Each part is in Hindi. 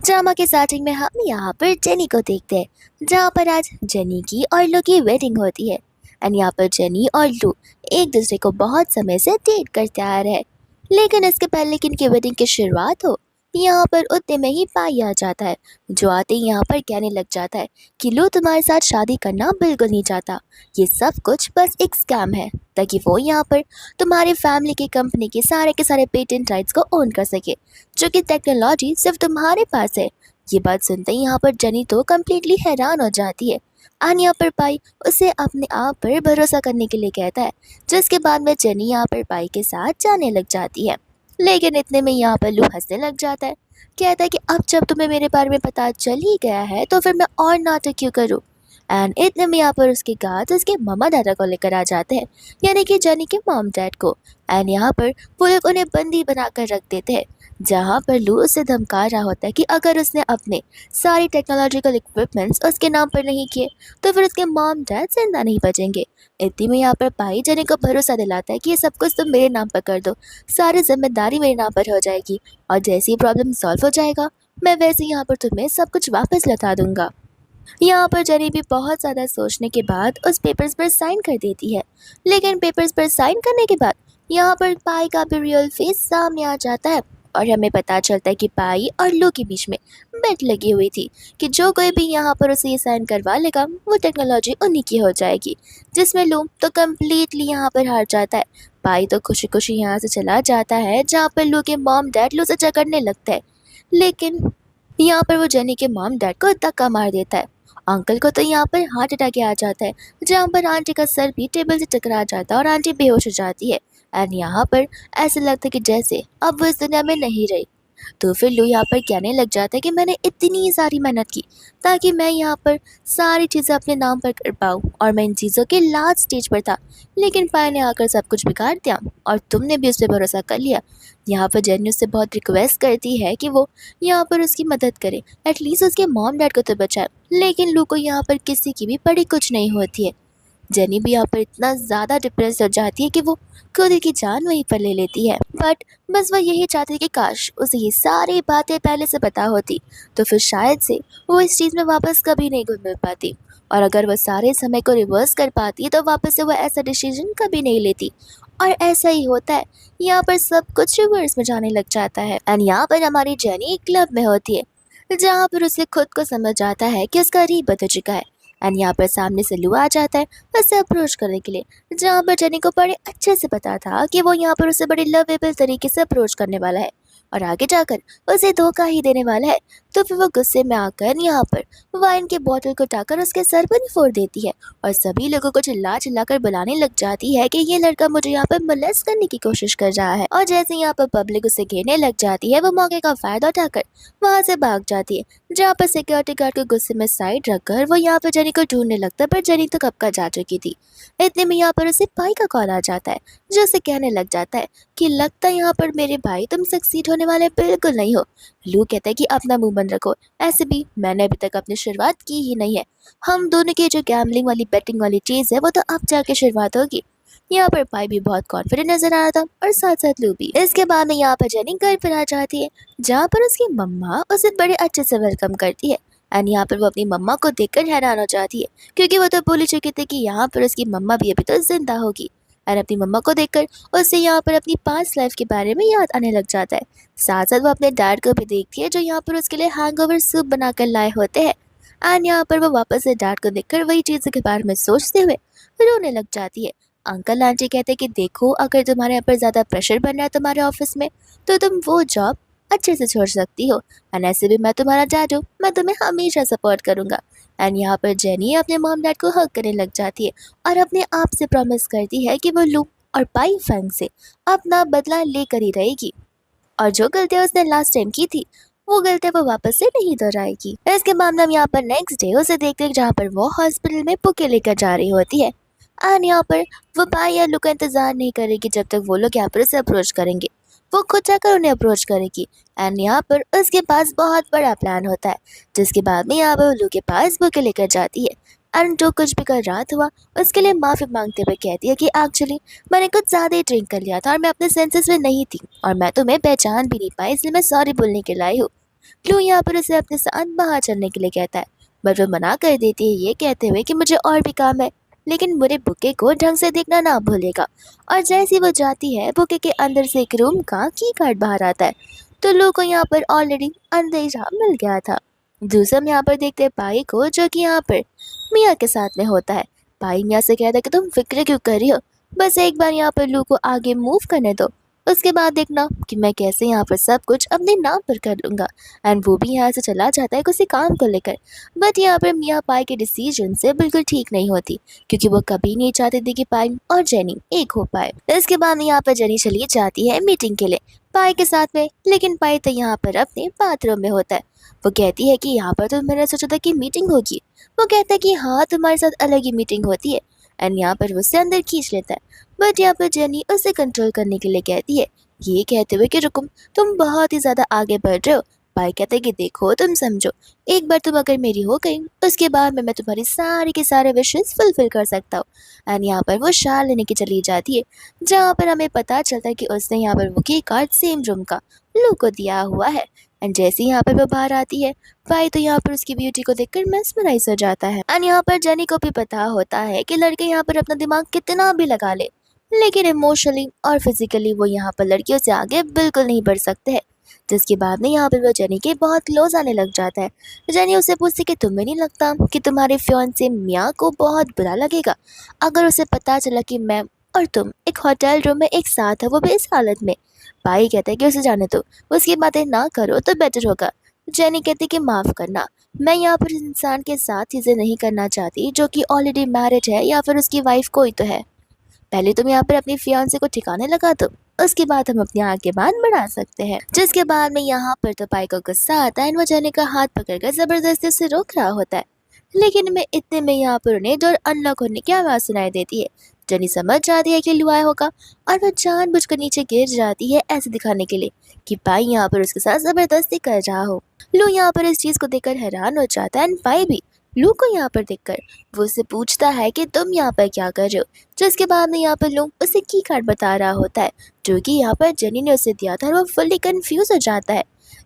ड्रामा के स्टार्टिंग में हम यहाँ पर जेनी को देखते हैं, जहाँ पर आज जेनी की और लू की वेडिंग होती है। एंड यहाँ पर जेनी और लू एक दूसरे को बहुत समय से डेट करते आ रहे हैं। लेकिन इसके पहले कि इनकी वेडिंग की शुरुआत हो, यहाँ पर उतने में ही पाई आ जाता है, जो आते ही यहाँ पर कहने लग जाता है कि लू तुम्हारे साथ शादी करना बिल्कुल नहीं चाहता। ये सब कुछ बस एक स्कैम है, ताकि वो यहाँ पर तुम्हारी फैमिली की कंपनी के सारे पेटेंट राइट्स को ओन कर सके, जो कि टेक्नोलॉजी सिर्फ तुम्हारे पास है। ये बात सुनते ही यहाँ पर जनी तो कम्प्लीटली हैरान हो जाती है। एंड यहाँ पर पाई उसे अपने आप पर भरोसा करने के लिए कहता है, जिसके बाद में जनी यहाँ पर पाई के साथ जाने लग जाती है। लेकिन इतने में यहाँ पर लू हंसने लग जाता है, कहता है कि अब जब तुम्हें मेरे बारे में पता चल ही गया है तो फिर मैं और नाटक क्यों करूँ। एंड इतने में यहाँ पर उसके गार्ड उसके मम्मा दादा को लेकर आ जाते हैं, यानी कि जनी के मॉम डैड को। एंड यहाँ पर वो लोग उन्हें बंदी बनाकर रख देते हैं, जहाँ पर लू उसे धमका रहा होता है कि अगर उसने अपने सारी टेक्नोलॉजिकल इक्विपमेंट्स उसके नाम पर नहीं किए तो फिर उसके मॉम डैड जिंदा नहीं बचेंगे। इतनी में यहाँ पर पाई जनी को भरोसा दिलाता है कि ये सब कुछ तुम मेरे नाम पर कर दो, सारी जिम्मेदारी मेरे नाम पर हो जाएगी, और जैसे ही प्रॉब्लम सॉल्व हो जाएगा मैं वैसे यहाँ पर तुम्हें सब कुछ वापस लौटा दूंगा। यहाँ पर जनी भी बहुत ज़्यादा सोचने के बाद उस पेपर्स पर साइन कर देती है। लेकिन पेपर्स पर साइन करने के बाद यहाँ पर पाई का भी रियल फेस सामने आ जाता है, और हमें पता चलता है कि पाई और लू के बीच में बेट लगी हुई थी कि जो कोई भी यहाँ पर उसे ये साइन करवा लेगा वो टेक्नोलॉजी उन्हीं की हो जाएगी, जिसमें लू तो कम्प्लीटली यहाँ पर हार जाता है। पाई तो खुशी खुशी यहाँ से चला जाता है, जहाँ पर लू के मॉम डैड लू से झगड़ने लगता है। लेकिन यहाँ पर वो जेनी के मॉम डैड को धक्का मार देता है। अंकल को तो यहाँ पर हार्ट अटैक आ जाता है, जहाँ पर आंटी का सर भी टेबल से टकरा जाता है और आंटी बेहोश हो जाती है। एंड यहाँ पर ऐसा लगता है कि जैसे अब वो इस दुनिया में नहीं रही। तो फिर लू यहाँ पर कहने लग जाता है कि मैंने इतनी सारी मेहनत की ताकि मैं यहाँ पर सारी चीज़ें अपने नाम पर कर पाऊँ, और मैं इन चीज़ों के लास्ट स्टेज पर था, लेकिन पाई ने आकर सब कुछ बिगाड़ दिया और तुमने भी उस पर भरोसा कर लिया। यहाँ पर जेनी उससे बहुत रिक्वेस्ट करती है कि वो यहाँ पर उसकी मदद करे, एटलीस्ट उसके मॉम डैड को तो बचाए। लेकिन लू को यहाँ पर किसी की भी पड़ी कुछ नहीं होती है। जेनी भी यहाँ पर इतना ज़्यादा डिप्रेस हो जाती है कि वो खुद की जान वहीं पर ले लेती है। बट बस वह यही चाहती है कि काश उसे ये सारी बातें पहले से पता होती, तो फिर शायद से वो इस चीज़ में वापस कभी नहीं घुल मिल पाती, और अगर वह सारे समय को रिवर्स कर पाती तो वापस से वह ऐसा डिसीजन कभी नहीं लेती। और ऐसा ही होता है, यहाँ पर सब कुछ रिवर्स में जाने लग जाता है। एंड यहाँ पर हमारी जेनी एक क्लब में होती है, जहाँ पर उसे खुद को समझ आता है कि उसका रीबर्थ हो चुका है। एंड यहाँ पर सामने से लू आ जाता है उसे अप्रोच करने के लिए, जहाँ पर जेनी को बड़े अच्छे से पता था कि वो यहाँ पर उसे बड़े लवेबल तरीके से अप्रोच करने वाला है और आगे जाकर उसे धोखा ही देने वाला है। तो फिर वो गुस्से में आकर यहाँ पर वाइन के बोतल को उठाकर उसके सर पर फोड़ देती है, और सभी लोगों को चिल्ला चिल्ला कर बुलाने लग जाती है कि ये लड़का मुझे यहाँ पर मोलेस्ट करने की कोशिश कर रहा है। और जैसे यहाँ पर पब्लिक उसे घेरने लग जाती है, वो मौके का फायदा उठाकर वहाँ से भाग जाती है, जहाँ पर सिक्योरिटी गार्ड को गुस्से में साइड रखकर वो यहाँ पर जेनी को ढूंढने लगता है, पर जेनी तो कब का जा चुकी थी। इतने में यहाँ पर उसे पाई का कॉल आ जाता है, जो उसे कहने लग जाता है कि लगता है यहाँ पर मेरे भाई तुम सक्सीड होने वाले बिल्कुल नहीं हो। लू कहता है कि अपना मुंह बंद रखो, ऐसे भी मैंने अभी तक अपनी शुरुआत की ही नहीं है। हम दोनों की जो गैम्बलिंग वाली बेटिंग वाली चीज़ है वो तो अब जाके शुरुआत होगी। यहाँ पर पाई भी बहुत कॉन्फिडेंट नजर आ रहा था, और साथ साथ लू भी। इसके बाद में यहाँ पर जेनी घर पर आ जाती है, जहाँ पर उसकी मम्मा उसे बड़े अच्छे से वेलकम करती है। एंड यहाँ पर वो अपनी मम्मा को देखकर हैरान हो जाती है, क्योंकि वो तो भूल ही चुके थे कि यहाँ पर उसकी मम्मा भी अभी तो जिंदा होगी। और अपनी मम्मा को देखकर उससे यहाँ पर अपनी पास्ट लाइफ के बारे में याद आने लग जाता है। साथ साथ वो अपने डैड को भी देखती है, जो यहाँ पर उसके लिए हैंगओवर सूप बनाकर लाए होते हैं। एंड यहाँ पर वो वापस से डैड को देखकर वही चीज़ों के बारे में सोचते हुए रोने लग जाती है। अंकल आंटी कहते हैं कि देखो, अगर तुम्हारे यहाँ पर ज़्यादा प्रेशर बन रहा है तुम्हारे ऑफिस में, तो तुम वो जॉब अच्छे से छोड़ सकती हो, और ऐसे भी मैं तुम्हारा डैड हूँ, मैं तुम्हें हमेशा सपोर्ट करूँगा। एंड यहाँ पर जेनी अपने मॉम डैड को हग करने लग जाती है, और अपने आप से प्रॉमिस करती है कि वो लू और पाई फैंग से अपना बदला लेकर ही रहेगी, और जो गलतियाँ उसने लास्ट टाइम की थी वो गलतियाँ वो वापस से नहीं दोहराएगी। इसके बाद हम यहाँ पर नेक्स्ट डे उसे देखते हैं, जहाँ पर वो हॉस्पिटल में बुके लेकर जा रही होती है। एंड यहाँ पर वो पाई या लू का इंतजार नहीं करेगी जब तक वो लोग यहाँ पर उसे अप्रोच करेंगे, वो खुद जाकर उन्हें अप्रोच करेगी। एंड यहाँ पर उसके पास बहुत बड़ा प्लान होता है, जिसके बाद में यहाँ पर वो लू के पास बुके लेकर जाती है। एंड जो कुछ भी कल रात हुआ उसके लिए माफ़ी मांगते हुए कहती है कि एक्चुअली मैंने कुछ ज़्यादा ही ड्रिंक कर लिया था और मैं अपने सेंसेस में नहीं थी, और मैं तुम्हें पहचान भी नहीं पाई, इसलिए मैं सॉरी बोलने के लिए आई हूँ। लू यहाँ पर उसे अपने साथ बाहर चलने के लिए कहता है, बट वो मना कर देती है ये कहते हुए कि मुझे और भी काम है, लेकिन मेरे बुके को ढंग से देखना ना भूलेगा। और जैसे ही वो जाती है, बुके के अंदर से एक रूम का की कार्ड बाहर आता है। तो लू को यहाँ पर ऑलरेडी अंदेशा मिल गया था। दूसरा हम यहाँ पर देखते हैं पाई को, जो कि यहाँ पर मिया के साथ में होता है। पाई मिया से कहता है कि तुम फिक्र क्यों कर रही हो, बस एक बार यहाँ पर लू को आगे मूव करने दो, उसके बाद देखना कि मैं कैसे यहाँ पर सब कुछ अपने नाम पर कर लूँगा। एंड वो भी यहाँ से चला जाता है किसी काम को लेकर। बट यहाँ पर मिया पाई के डिसीजन से बिल्कुल ठीक नहीं होती, क्योंकि वो कभी नहीं चाहते थे कि पाई और जेनी एक हो पाए। इसके बाद में यहाँ पर जेनी चली जाती है मीटिंग के लिए पाई के साथ में, लेकिन पाई तो यहाँ पर अपने बाथरूम में होता है। वो कहती है कि यहाँ पर तो मैंने सोचा था कि मीटिंग होगी। वो कहता है कि हाँ, तुम्हारे साथ अलग ही मीटिंग होती है। एंड यहाँ पर वो उसे अंदर खींच लेता है, बट यहाँ पर जेनी उसे कंट्रोल करने के लिए कहती है, ये कहते हुए कि रुको, तुम बहुत ही ज़्यादा आगे बढ़ रहे हो। भाई कहते हैं कि देखो तुम समझो, एक बार तुम अगर मेरी हो गई, उसके बाद में मैं तुम्हारी सारी के सारे विशेस फुलफिल कर सकता हूँ। एंड यहाँ पर वो शाल लेने की चली जाती है, जहाँ पर हमें पता चलता है कि उसने यहाँ पर वो की कार्ड सेम रूम का लू को दिया हुआ है। एंड जैसे ही यहाँ पर वो बाहर आती है, भाई तो यहाँ पर उसकी ब्यूटी को देखकर मेस्मराइज हो जाता है। एंड यहाँ पर जेनी को भी पता होता है कि लड़के यहाँ पर अपना दिमाग कितना भी लगा ले, लेकिन इमोशनली और फिजिकली वो यहाँ पर लड़कियों से आगे बिल्कुल नहीं बढ़ सकते हैं। जिसके बाद में यहाँ पर वो जेनी के बहुत क्लोज आने लग जाता है। जेनी उससे पूछती कि तुम्हें नहीं लगता कि तुम्हारे फियांसे मिया को बहुत बुरा लगेगा अगर उसे पता चला कि मैं और तुम एक होटल रूम में एक साथ है, वो भी इस हालत में। भाई कहता है कि उसे जाने दो, उसकी बातें ना करो तो बेटर होगा। जेनी कहती कि माफ़ करना, मैं यहाँ पर इस इंसान के साथ चीज़ें नहीं करना चाहती जो कि ऑलरेडी मैरिड है या फिर उसकी वाइफ कोई तो है। पहले तुम यहाँ पर अपनी फियांसे को ठिकाने लगा दो, उसके बाद हम अपनी आगे बात बढ़ा सकते हैं। जिसके बाद में यहाँ पर तो पाई को गुस्सा आता है, वो जेनी का हाथ पकड़कर जबरदस्ती उसे रोक रहा होता है। लेकिन मैं इतने में यहाँ पर उन्हें डोर अनलॉक होने की आवाज़ सुनाई देती है। जेनी समझ जाती है कि लू आया होगा, और वो जानबूझकर नीचे गिर जाती है ऐसे दिखाने के लिए कि पाई यहाँ पर उसके साथ जबरदस्ती कर रहा हो। लू यहाँ पर इस चीज़ को देखकर हैरान हो जाता है, एंड पाई भी लू को यहाँ पर देखकर वो उससे पूछता है कि तुम यहाँ पर क्या कर रहे हो। जिसके बाद में यहाँ पर लू उसे की कार्ड बता रहा होता है, जो कि यहाँ पर जेनी ने उसे दिया था, और वो फुल्ली कंफ्यूज हो जाता है।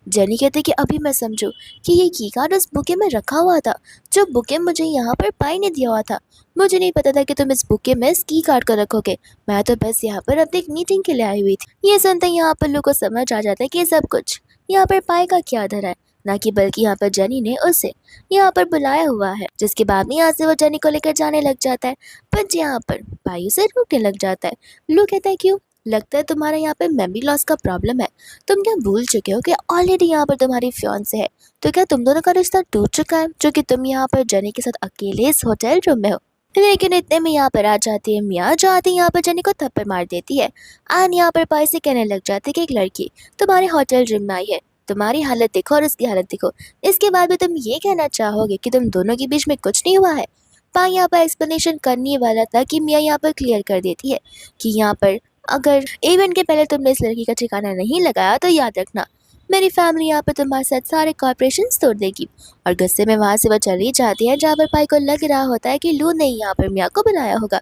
जेनी कहते कि अभी मैं समझू कि ये की कार्ड उस बुके में रखा हुआ था, जो बुके मुझे यहाँ पर पाई ने दिया हुआ था। मुझे नहीं पता था कि तुम इस बुके में इस की कार्ड को रखोगे, मैं तो बस यहाँ पर अपनी एक मीटिंग के लिए आई हुई थी। ये सुनते ही यहाँ पर लू को समझ आ जाता है कि ये सब कुछ यहाँ पर पाई का क्या धरा है, ना कि बल्कि यहाँ पर जेनी ने उसे यहाँ पर बुलाया हुआ है। जिसके बाद में यहाँ से वो जेनी को लेकर जाने लग जाता है, पर यहाँ पर पाई उसे रोकने लग जाता है। लू कहता है क्यों, लगता है तुम्हारा यहाँ पे मेमोरी लॉस का प्रॉब्लम है। तुम क्या भूल चुके हो कि ऑलरेडी यहाँ पर तुम्हारी फियांसे है, तो क्या तुम दोनों का रिश्ता टूट चुका है, जो कि तुम यहाँ पर जेनी के साथ अकेले इस होटल रूम में हो। लेकिन इतने में यहाँ पर आ जाती है मिया, जो आती है यहाँ पर जेनी को थप्पड़ मार देती है। एंड यहाँ पर पाई से कहने लग जाती है कि एक लड़की तुम्हारे होटल रूम में आई है, तुम्हारी हालत देखो और उसकी हालत देखो, इसके बाद भी तुम ये कहना चाहोगे कि तुम दोनों के बीच में कुछ नहीं हुआ है। पाई यहाँ पर एक्सप्लेनेशन करने वाला था कि मिया यहाँ पर क्लियर कर देती है कि यहाँ पर अगर इवेंट के पहले तुमने इस लड़की का ठिकाना नहीं लगाया तो याद रखना, मेरी फैमिली यहाँ पर तुम्हारे साथ सारे कॉर्पोरेशन तोड़ देगी। और गुस्से में वहाँ से वो चली जाती है, जहाँ पर पाई को लग रहा होता है कि लू ने यहाँ पर मिया को बुलाया होगा,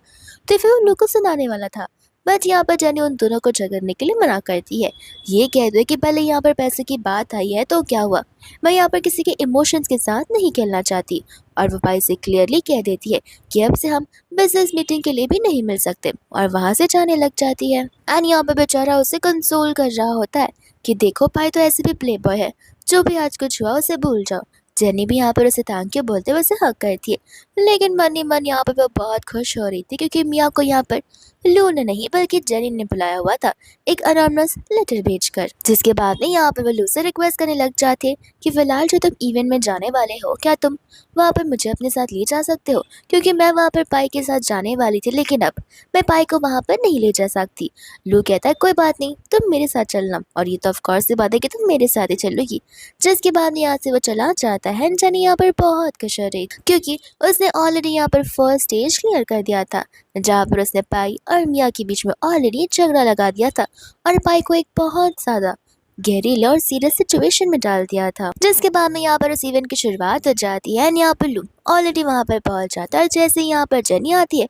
तो फिर वो लू को सुनाने वाला था। बट यहाँ पर जेनी उन दोनों को झगड़ने के लिए मना करती है, ये कहते हुए कि पहले यहाँ पर पैसे की बात आई है तो क्या हुआ, मैं यहाँ पर किसी के इमोशंस के साथ नहीं खेलना चाहती। और वो भाई से क्लियरली कह देती है कि अब से हम बिजनेस मीटिंग के लिए भी नहीं मिल सकते, और वहाँ से जाने लग जाती है। एंड यहाँ पर बेचारा उसे कंसोल कर रहा होता है कि देखो भाई तो ऐसे भी प्ले बॉय है, जो भी आज कुछ हुआ उसे भूल जाओ। जेनी भी यहाँ पर उसे थैंक यू बोलते हुए उसे हक करती है, लेकिन मन ही मन यहाँ पर वो बहुत खुश हो रही थी, क्योंकि मिया को यहाँ पर लू ने नहीं बल्कि जेनी ने बुलाया हुआ था, एक अनोनिमस लेटर भेजकर। जिसके बाद में यहाँ पर वो लू से रिक्वेस्ट करने लग जाते हैं कि फिलहाल जो तुम इवेंट में जाने वाले हो, क्या तुम वहाँ पर मुझे अपने साथ ले जा सकते हो, क्योंकि मैं वहाँ पर पाई के साथ जाने वाली थी, लेकिन अब मैं पाई को वहाँ पर नहीं ले जा सकती। लू कहता है कोई बात नहीं, तुम मेरे साथ चलना, और ये तो ऑफकोर्स सी बात है कि तुम मेरे साथ ही चलोगी। जिसके बाद यहाँ से वो चला जाता है। जेनी यहाँ पर बहुत खुश हो रही, क्योंकि उसने ऑलरेडी यहाँ पर फर्स्ट स्टेज क्लियर कर दिया था, जहाँ पर उसने पाई और मिया के बीच में ऑलरेडी झगड़ा लगा दिया था, और पाई को एक बहुत ज़्यादा गहरीले और सीरियस सिचुएशन में डाल दिया था। जिसके बाद में यहाँ पर उस इवेंट की शुरुआत हो जाती है, एंड यहाँ पर लू ऑलरेडी वहाँ पर पहुँच जाता है। जैसे ही यहाँ पर जेनी आती है,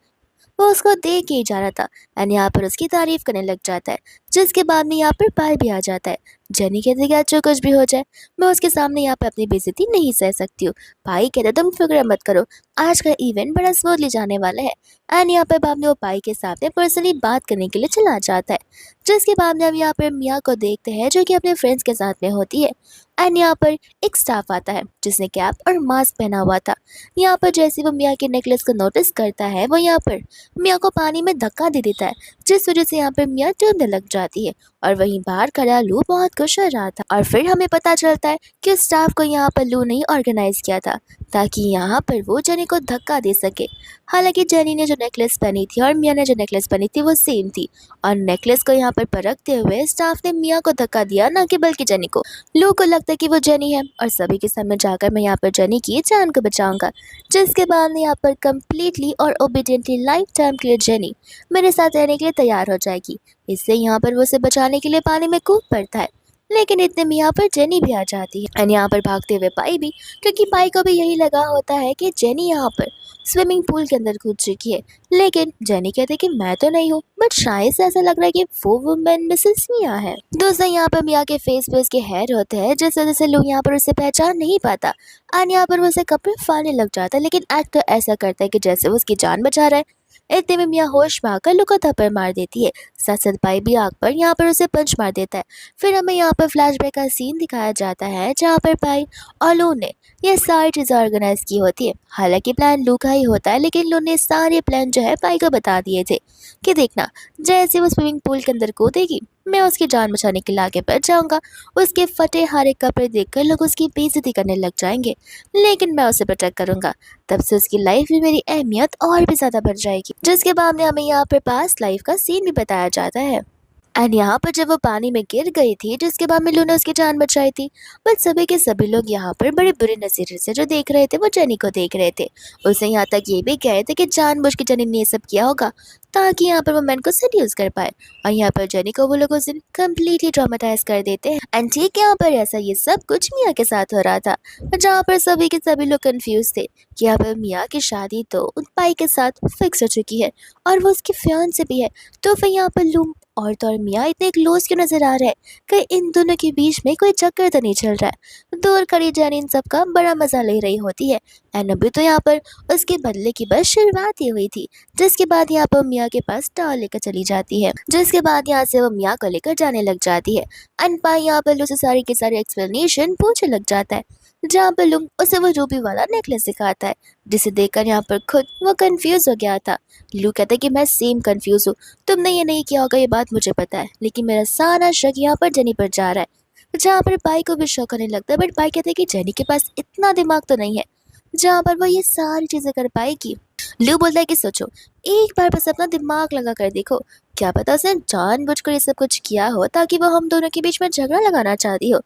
वो उसको देख के ही जा रहा था, एंड यहाँ पर उसकी तारीफ करने लग जाता है। जिसके बाद में यहाँ पर पाई भी आ जाता है, जेनी कहती कि जो कुछ भी हो जाए मैं उसके सामने यहाँ पे अपनी बेइज्जती नहीं सह सकती हूँ। पाई कहते तुम फिक्र मत करो, आज का इवेंट बड़ा स्मूथली जाने वाला है। एंड यहाँ पे बाद में वो पाई के सामने पर्सनली बात करने के लिए चला जाता है। जिसके बाद में हम यहाँ पर मिया को देखते हैं जो कि अपने फ्रेंड्स के साथ में होती है। एंड यहाँ पर एक स्टाफ आता है जिसने कैप और मास्क पहना हुआ था। यहाँ पर जैसे वो मिया के नेकलेस को नोटिस करता है वो यहाँ पर मिया को पानी में धक्का दे देता है, जिस वजह से यहाँ पर मिया डूबने लग जाती है। और वहीं बाहर खड़ा लू बहुत खुश हो रहा था। और फिर हमें पता चलता है कि उस स्टाफ को यहाँ पर लू ने ऑर्गेनाइज किया था ताकि यहाँ पर वो जेनी को धक्का दे सके। हालांकि जेनी ने जो नेकलेस पहनी थी और मिया ने जो नेकलेस पहनी थी वो सेम थी, और नेकलेस को यहाँ पर परखते हुए स्टाफ ने मिया को धक्का दिया, ना कि बल्कि जेनी को। लू को लगता है कि वो जेनी है और सभी के सामने जाकर मैं यहाँ पर जेनी की जान को बचाऊंगा। जिसके बाद में यहाँ पर कम्प्लीटली और ओबीडियंटली लाइफ टाइम के लिए जेनी मेरे साथ रहने के लिए तैयार हो जाएगी। इससे यहाँ पर वो उसे बचाने के लिए पानी में कूद पड़ता है, लेकिन इतने में यहाँ पर जेनी भी आ जाती है। एंड यहाँ पर भागते हुए पाई भी, क्योंकि पाई को भी यही लगा होता है कि जेनी यहाँ पर स्विमिंग पूल के अंदर कूद चुकी है। लेकिन जेनी कहते कि मैं तो नहीं हूँ, बट शायद से ऐसा लग रहा है कि वो वुमेन मिसेस मिया है। दोस्तों यहाँ पर मिया के फेस पे उसके हेयर होते हैं, जिस वजह से लोग यहाँ पर उसे पहचान नहीं पाता। एंड यहाँ पर वो उसे कपड़े फाड़ने लग जाता है, लेकिन एक्टर ऐसा करता है कि जैसे वो उसकी जान बचा रहा है। इतने में मिया होश में आकर लू को थप्पड़ मार देती है। साथ साथ पाई भी आग पर यहाँ पर उसे पंच मार देता है। फिर हमें यहाँ पर फ्लैशबैक का सीन दिखाया जाता है जहाँ पर पाई और लू ने ये सारी चीज़ें ऑर्गेनाइज की होती है। हालांकि प्लान लू का ही होता है, लेकिन लू ने सारे प्लान जो है पाई को बता दिए थे कि देखना, जैसे वो स्विमिंग पूल के अंदर कूदेगी मैं उसकी जान बचाने के लिए आगे बढ़ जाऊंगा। उसके फटे हारे कपड़े देखकर लोग उसकी बेइज्जती करने लग जाएंगे, लेकिन मैं उसे प्रोटेक्ट करूंगा। तब से उसकी लाइफ में मेरी अहमियत और भी ज़्यादा बढ़ जाएगी। जिसके बाद में हमें यहाँ पर पास्ट लाइफ का सीन भी बताया जाता है। एंड यहाँ पर जब वो पानी में गिर गई थी, जिसके बाद में लू ने उसकी जान बचाई थी, बट सभी के सभी लोग यहाँ पर बड़े बुरे नज़रिए से जो देख रहे थे वो जेनी को देख रहे थे। उसे यहाँ तक ये भी कहे थे कि जानबूझ के जेनी ने ये सब किया होगा ताकि यहाँ पर वो मैन को सेड्यूस कर पाए। और यहाँ पर जेनी को वो लोग उस दिन कम्प्लीटली ट्रॉमेटाइज कर देते हैं। एंड ठीक यहाँ पर ऐसा ये सब कुछ मिया के साथ हो रहा था, जहाँ पर सभी के सभी लोग कंफ्यूज थे कि यहाँ पर मिया की शादी तो उन पाई के साथ फिक्स हो चुकी है और वो उसकी फियांसे भी है। तो फिर यहाँ पर लू और मिया इतने क्लोज क्यों नजर आ रहे हैं? कहीं इन दोनों के बीच में कोई चक्कर तो नहीं चल रहा है? दूर खड़ी जानी इन सब का बड़ा मजा ले रही होती है। एंड अभी तो यहाँ पर उसके बदले की बस शुरुआत ही हुई थी। जिसके बाद यहाँ पर मिया के पास टॉल लेकर चली जाती है, जिसके बाद यहाँ से वो मिया को लेकर जाने लग जाती है। एंड पाई यहाँ पर उसे सारी की सारी एक्सप्लेनेशन पूछने लग जाता है, जहाँ पर लुंग उसे वो रूबी वाला नेकलेस दिखाता है, जिसे देखकर यहाँ पर खुद वो कंफ्यूज हो गया था। लू कहता है कि मैं सेम कंफ्यूज हूँ, तुमने ये नहीं किया होगा ये बात मुझे पता है, लेकिन मेरा सारा शक यहाँ पर जेनी पर जा रहा है। जहाँ पर पाई को भी शक होने लगता है, बट पाई कहते हैं कि जेनी के पास इतना दिमाग तो नहीं है जहाँ पर वो ये सारी चीजें कर पाएगी। लू बोलता है कि सोचो, एक बार बस अपना दिमाग लगा कर देखो, क्या पता उसने जानबूझकर ये सब कुछ किया हो ताकि वो हम दोनों के बीच में झगड़ा लगाना चाहती हो।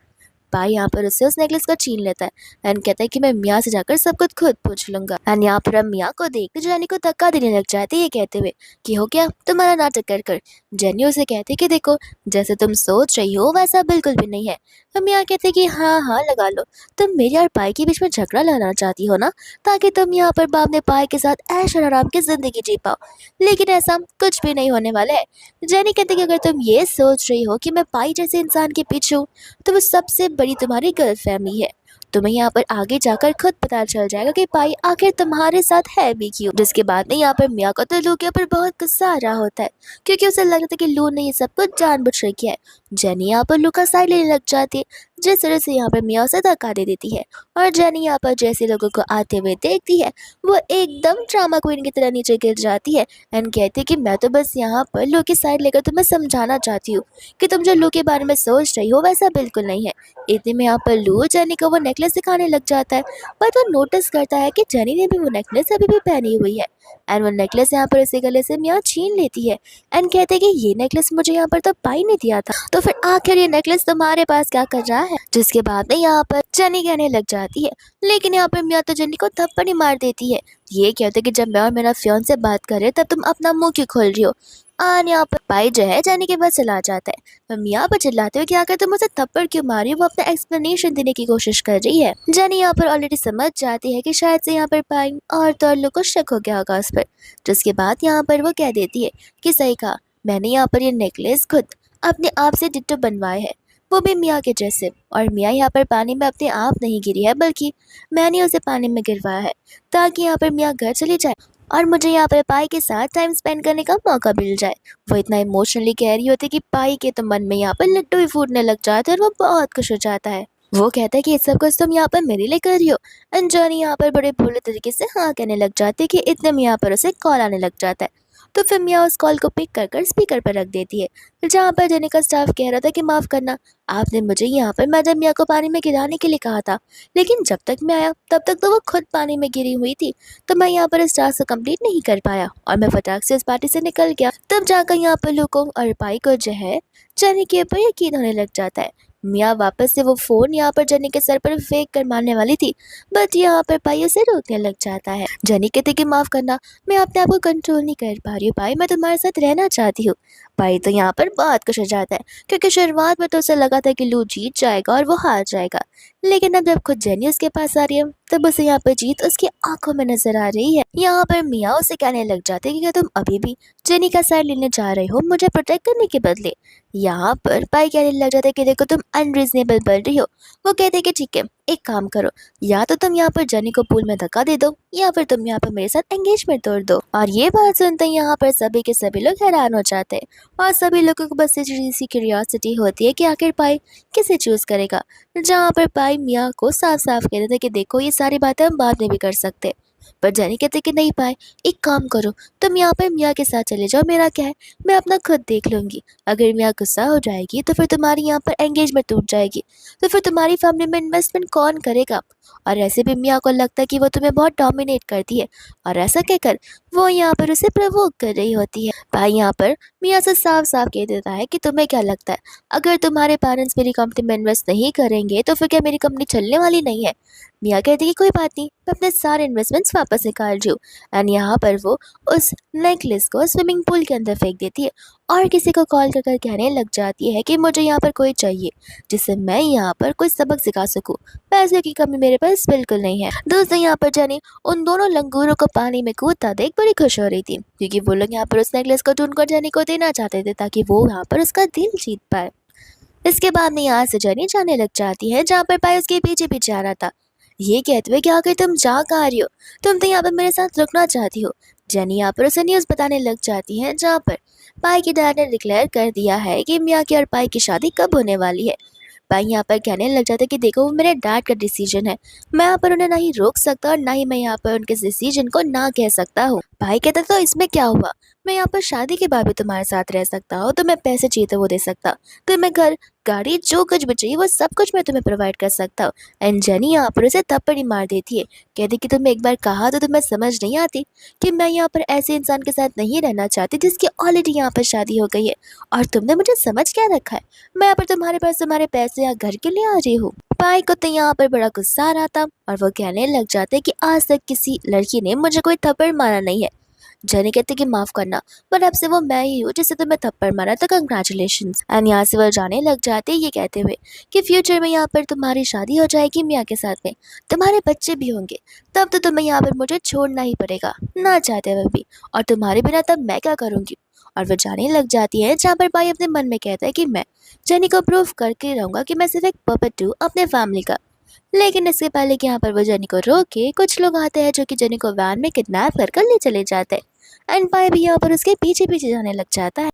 भाई यहाँ पर उससे उस नेकलेस को छीन लेता है एंड कहता है कि मैं मियाँ से जाकर सब कुछ खुद पूछ लूंगा। एंड यहाँ पर हम मियाँ को देखते जेनी को धक्का देने लग जाते हैं, ये कहते हुए कि हो गया तुम्हारा नाटक कर कर। जेनी उसे कहते कि देखो, जैसे तुम सोच रही हो वैसा बिल्कुल भी नहीं है। हम मियाँ कहते कि हाँ हाँ लगा लो, तुम मेरी और पाई के बीच में झगड़ा लगाना चाहती हो ना, ताकि तुम यहाँ पर बाप ने पाई के साथ ऐश और आराम की जिंदगी जी पाओ, लेकिन ऐसा कुछ भी नहीं होने वाला है। जेनी कहते कि अगर तुम ये सोच रही हो कि मैं पाई जैसे इंसान के पीछे हूँ, तो वो सबसे बड़ी तुम्हारी गलत फहमी है। तुम्हें यहाँ पर आगे जाकर खुद पता चल जाएगा कि पाई आखिर तुम्हारे साथ है भी क्यों। जिसके बाद में यहाँ पर मिया को तो लू के ऊपर बहुत गुस्सा आ रहा होता है, क्योंकि उसे लगता है कि लू ने ये सब कुछ जानबूझ कर किया है। जेनी यहाँ पर लू का साइड लेने लग जाती है, जिस तरह से यहाँ पर मिया उसे धक्का दे देती है। और जेनी यहाँ पर जैसे लोगों को आते हुए देखती है, वो एकदम ड्रामा क्वीन की तरह नीचे गिर जाती है एंड कहती है कि मैं तो बस यहाँ पर लू की साइड लेकर तुम्हें समझाना चाहती हूँ कि तुम जो लू के बारे में सोच रही हो वैसा बिल्कुल नहीं है। इतने में यहाँ पर लू जेनी को वो नेकलेस दिखाने लग जाता है, बट वो नोटिस करता है कि जेनी ने भी वो नेकलेस अभी भी पहनी हुई है। एंड वो नेकलेस यहाँ पर उसी गले से मियाँ छीन लेती है एंड कहते हैं कि ये नेकलेस मुझे यहाँ पर तो पाई ने दिया था, तो फिर आखिर ये नेकलेस तुम्हारे पास क्या कर रहा है? जिसके बाद में यहाँ पर जेनी कहने लग जाती है, लेकिन यहाँ पर मियाँ तो जेनी को थप्पड़ ही मार देती है। ये कहते कि जब मैं और मेरा फियोन से बात कर रहे तब तुम अपना मुंह क्यों खोल रही हो? आन यहाँ पर पाई जो है जेनी के पास चला जाता है। तो मियाँ पर चिल्लाते हुए कि आकर तुम मुझे थप्पड़ क्यों मारी, वो अपना एक्सप्लेनेशन देने की कोशिश कर रही है। जेनी यहाँ पर ऑलरेडी समझ जाती है कि शायद से यहाँ पर पाई और तो और लोग को शक हो गया होगा उस पर। जिसके बाद यहाँ पर वो कह देती है कि सही कहा, मैंने यहाँ पर ये नेकलेस खुद अपने आप से डिट्टो बनवाए है। वो भी मिया के जैसे। और मिया यहाँ पर पानी में अपने आप नहीं गिरी है, बल्कि मैंने उसे पानी में गिरवाया है ताकि यहाँ पर मिया घर चली जाए और मुझे यहाँ पर पाई के साथ टाइम स्पेंड करने का मौका मिल जाए। वो इतना इमोशनली कह रही होती कि पाई के तो मन में यहाँ पर लड्डू ही फूटने लग जाते हैं और वो बहुत खुश हो जाता है। वो कहता है कि ये सब कुछ तुम यहाँ पर मेरे लिए कर रही हो। अंजानी यहाँ पर बड़े भोले तरीके से हाँ कहने लग जाती है कि इतने में यहाँ पर उसे कॉल आने लग जाता है। तो फिर मिया उस कॉल को पिक कर कर स्पीकर पर रख देती है, जहाँ पर जेनी का स्टाफ कह रहा था कि माफ़ करना, आपने मुझे यहाँ पर मैडम मिया को पानी में गिराने के लिए कहा था, लेकिन जब तक मैं आया तब तक तो वो खुद पानी में गिरी हुई थी, तो मैं यहाँ पर इस टास्क को कंप्लीट नहीं कर पाया और मैं फटाक से इस पार्टी से निकल गया। तब जाकर यहाँ पर लोगों और पाई को जो है जेनी के ऊपर यकीन होने लग जाता है। मिया वापस से वो फ़ोन यहाँ पर जेनी के सर पर फेंक कर मारने वाली थी, बट यहाँ पर पाई उसे रोकने लग जाता है। जेनी कहती कि माफ़ करना, मैं अपने आप को कंट्रोल नहीं कर पा रही हूँ पाई, मैं तुम्हारे साथ रहना चाहती हूँ। पाई तो यहाँ पर बहुत खुश हो जाता है, क्योंकि शुरुआत में तो उसे लगा था कि लू जीत जाएगा और वो हार जाएगा, लेकिन अब जब खुद जेनी उसके पास आ रही है तब उसे यहाँ पर जीत उसकी आंखों में नजर आ रही है। यहाँ पर मिया उसे कहने लग जाते हैं कि क्या तुम अभी भी जेनी का साइड लेने जा रहे हो मुझे प्रोटेक्ट करने के बदले। यहाँ पर पाई कहने लग जाता है कि देखो तुम अनरीजनेबल बढ़ रही हो। वो कहते हैं कि ठीक है, एक काम करो, या तो तुम यहाँ पर जेनी को पूल में धक्का दे दो या फिर तुम यहाँ पर मेरे साथ एंगेजमेंट तोड़ दो। और ये बात सुनते ही यहाँ पर सभी के सभी लोग हैरान हो जाते हैं और सभी लोगों को बस इसी सी क्यूरियोसिटी होती है कि आखिर पाई किसे चूज करेगा। जहाँ पर पाई मिया को साफ साफ कह देते कि देखो ये सारी बातें हम बाद में भी कर सकते, पर जेनी कहते कि नहीं पाए, एक काम करो, तुम यहाँ पर मिया के साथ चले जाओ, मेरा क्या है, मैं अपना खुद देख लूंगी। अगर मिया गुस्सा हो जाएगी तो फिर तुम्हारी यहाँ पर एंगेजमेंट टूट जाएगी, तो फिर तुम्हारी फैमिली में इन्वेस्टमेंट कौन करेगा। और ऐसे भी मिया को लगता है कि वो तुम्हें बहुत डोमिनेट करती है, और ऐसा कहकर वो यहाँ पर उसे प्रवोक कर रही होती है। भाई यहाँ पर मिया से साफ साफ कह देता है कि तुम्हें क्या लगता है, अगर तुम्हारे पेरेंट्स मेरी कंपनी में इन्वेस्ट नहीं करेंगे तो फिर क्या मेरी कंपनी चलने वाली नहीं है। मिया कहती है कि कोई बात नहीं, मैं अपने सारे इन्वेस्टमेंट्स वापस निकाल रही हूँ। एंड यहाँ पर वो उस नेकलेस को स्विमिंग पूल के अंदर फेंक देती है और किसी को कॉल कर कर कहने लग जाती है कि मुझे यहाँ पर कोई चाहिए जिससे मैं यहाँ पर कोई सबक सिखा सकूँ, पैसे की कमी मेरे पास बिल्कुल नहीं है। दोस्तों यहाँ पर जानी उन दोनों लंगूरों को पानी में कूदता देख बड़ी खुश हो रही थी, क्योंकि वो लोग यहाँ पर उस नेकलेस को ढूंढ कर जानी को देना चाहते थे ताकि वो यहाँ पर उसका दिल जीत पाए। इसके बाद में यहाँ से जनी जाने लग जाती है, जहाँ पर पाई उसके पीछे पीछे आ रहा था, ये कहते हुए कि आखिर तुम जा कहाँ रही हो, तुम तो यहाँ पर मेरे साथ रुकना चाहती हो। जेनी यहाँ पर उसे न्यूज़ बताने लग जाती है, जहाँ पर पाई की डैड ने डिक्लेयर कर दिया है कि मिया की और पाई की शादी कब होने वाली है। पाई यहाँ पर कहने लग जाता है कि देखो वो मेरे डैड का डिसीजन है, मैं यहाँ पर उन्हें नहीं रोक सकता और ना ही मैं यहाँ पर उनके डिसीजन को ना कह सकता हूँ। भाई कहता तो इसमें क्या हुआ, मैं यहाँ पर शादी के बाद भी तुम्हारे साथ रह सकता हूँ, तुम्हें पैसे चाहिए तो वो दे सकता, तुम्हें घर गाड़ी जो कुछ भी चाहिए वो सब कुछ मैं तुम्हें प्रोवाइड कर सकता हूँ। एंड जेनी यहाँ पर उसे थप्पड़ ही मार देती है, कहती कि तुमने एक बार कहा तो तुम्हें समझ नहीं आती कि मैं यहाँ पर ऐसे इंसान के साथ नहीं रहना चाहती जिसकी ऑलरेडी यहाँ पर शादी हो गई है, और तुमने मुझे समझ क्या रखा है, मैं यहाँ पर तुम्हारे पास तुम्हारे पैसे या घर के लिए आ रही हूँ। पाई को तो यहाँ पर बड़ा गुस्सा आ रहा था और वो कहने लग जाते कि आज तक किसी लड़की ने मुझे कोई थप्पड़ मारा नहीं है। जेनी कहते कि माफ करना, पर अब से वो मैं ही हूँ जिसे तुम्हें थप्पड़ मारा, तो कंग्रेचुलेशन। एंड यहाँ से वो जाने लग जाते ये कहते हुए कि फ्यूचर में यहाँ पर तुम्हारी शादी हो जाएगी मियाँ के साथ में, तुम्हारे बच्चे भी होंगे, तब तो तुम्हें यहाँ पर मुझे छोड़ना ही पड़ेगा, ना चाहते हुए भी, और तुम्हारे बिना तब मैं क्या करूँगी। और वो जाने लग जाती है, जहाँ पर भाई अपने मन में कहता है कि मैं जेनी को प्रूव करके रहूँगा कि मैं सिर्फ एक पपेट हूँ अपने फैमिली का। लेकिन इससे पहले कि यहाँ पर वो जेनी को रोक के कुछ लोग आते हैं जो कि जेनी को वैन में किडनैप कर कर ले चले जाते हैं। एंड पाई भी यहाँ पर उसके पीछे पीछे जाने लग जाता है,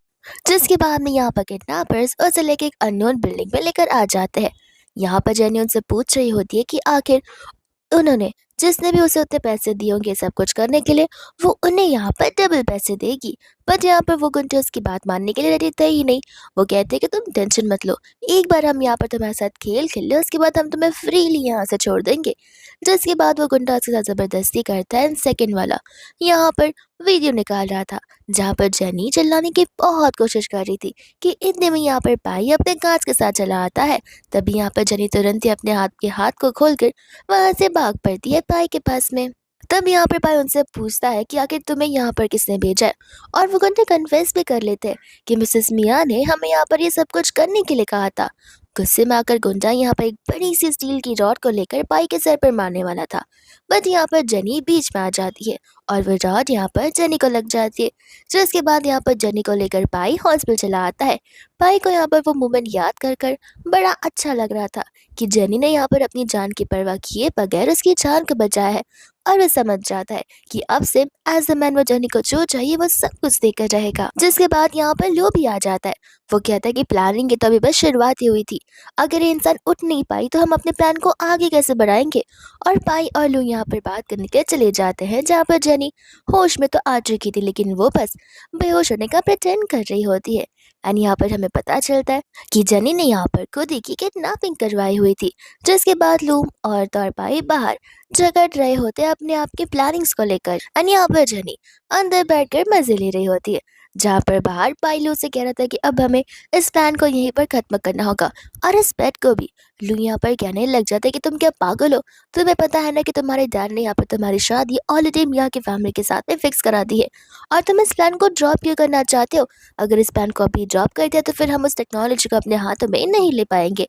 जिसके बाद में यहाँ पर किडनैपर्स उसे लेके एक अननोन बिल्डिंग पे लेकर आ जाते हैं। यहाँ पर जेनी उनसे पूछ रही होती है कि आखिर उन्होंने जिसने भी उसे उतने पैसे दिए होंगे सब कुछ करने के लिए, वो उन्हें यहाँ पर डबल पैसे देगी। बट यहाँ पर वो गुंडे उसकी बात मानने के लिए रेडी थे ही नहीं। वो कहते हैं कि तुम टेंशन मत लो, एक बार हम यहाँ पर तुम्हारे साथ खेल खेल ले, उसके बाद हम तुम्हें फ्रीली यहाँ से छोड़ देंगे। जिसके बाद वो गुंडा उसके साथ ज़बरदस्ती करता है। सेकंड वाला यहाँ पर वीडियो निकाल रहा था, जहाँ पर जेनी चिल्लाने की बहुत कोशिश कर रही थी कि इतने में यहाँ पर पाई अपने कांच के साथ चला आता है। तभी यहाँ पर जेनी तुरंत ही अपने हाथ को खोलकर वहां से भाग पड़ती है पाई के पास में। तब यहाँ पर पाई उनसे पूछता है कि आखिर तुम्हें यहाँ पर किसने भेजा है, और वो घंटे कन्फेस भी कर लेते हैं कि मिसेस मिया ने हमें यहाँ पर ये सब कुछ करने के लिए कहा था। गुस्से में आकर गुंजा यहाँ पर एक बड़ी सी स्टील की रॉड को लेकर पाई के सर पर मारने वाला था, बट यहाँ पर जेनी बीच में आ जाती है और वो रॉड यहाँ पर जेनी को लग जाती है। जिसके बाद यहाँ पर जेनी को लेकर पाई हॉस्पिटल चला आता है। पाई को यहाँ पर वो मोमेंट याद कर कर बड़ा अच्छा लग रहा था कि जेनी ने यहाँ पर अपनी जान की परवाह किए बगैर उसकी जान को बचाया है, और वो समझ जाता है कि अब से एज अ मैन वो जेनी को जो चाहिए वो सब कुछ देकर रहेगा। जिसके बाद यहाँ पर लो भी आ जाता है। वो कहता है कि प्लानिंग की तो अभी बस शुरुआत ही हुई थी, अगर ये इंसान उठ नहीं पाई तो हम अपने प्लान को आगे कैसे बढ़ाएंगे। और पाई और लू यहाँ पर बात करने के चले जाते हैं, जहाँ पर जेनी होश में तो आ चुकी थी लेकिन वो बस बेहोश होने का प्रिटेंड कर रही होती है। एंड यहाँ पर हमें पता चलता है कि जेनी ने यहाँ पर खुद ही की किडनैपिंग करवाई हुई थी। जिसके बाद लू और तौरपाई बाहर झगड़ रहे होते हैं अपने आप के प्लानिंग्स को लेकर। एंड यहाँ पर जेनी अंदर बैठकर मजे ले रही होती है, जहाँ पर बाहर पाई लू से कह रहा था कि अब हमें इस प्लान को यहीं पर खत्म करना होगा, और इस पेट को भी। लू यहाँ पर कहने लग जाता है कि तुम क्या पागल हो, तुम्हें पता है ना कि तुम्हारे डैड ने यहाँ पर तुम्हारी शादी ऑलरेडी मियाँ की फैमिली के साथ में फिक्स करा दी है, और तुम इस प्लान को ड्रॉप क्यों करना चाहते हो। अगर इस प्लान को अभी ड्रॉप कर दिया तो फिर हम उस टेक्नोलॉजी को अपने हाथों में नहीं ले पाएंगे।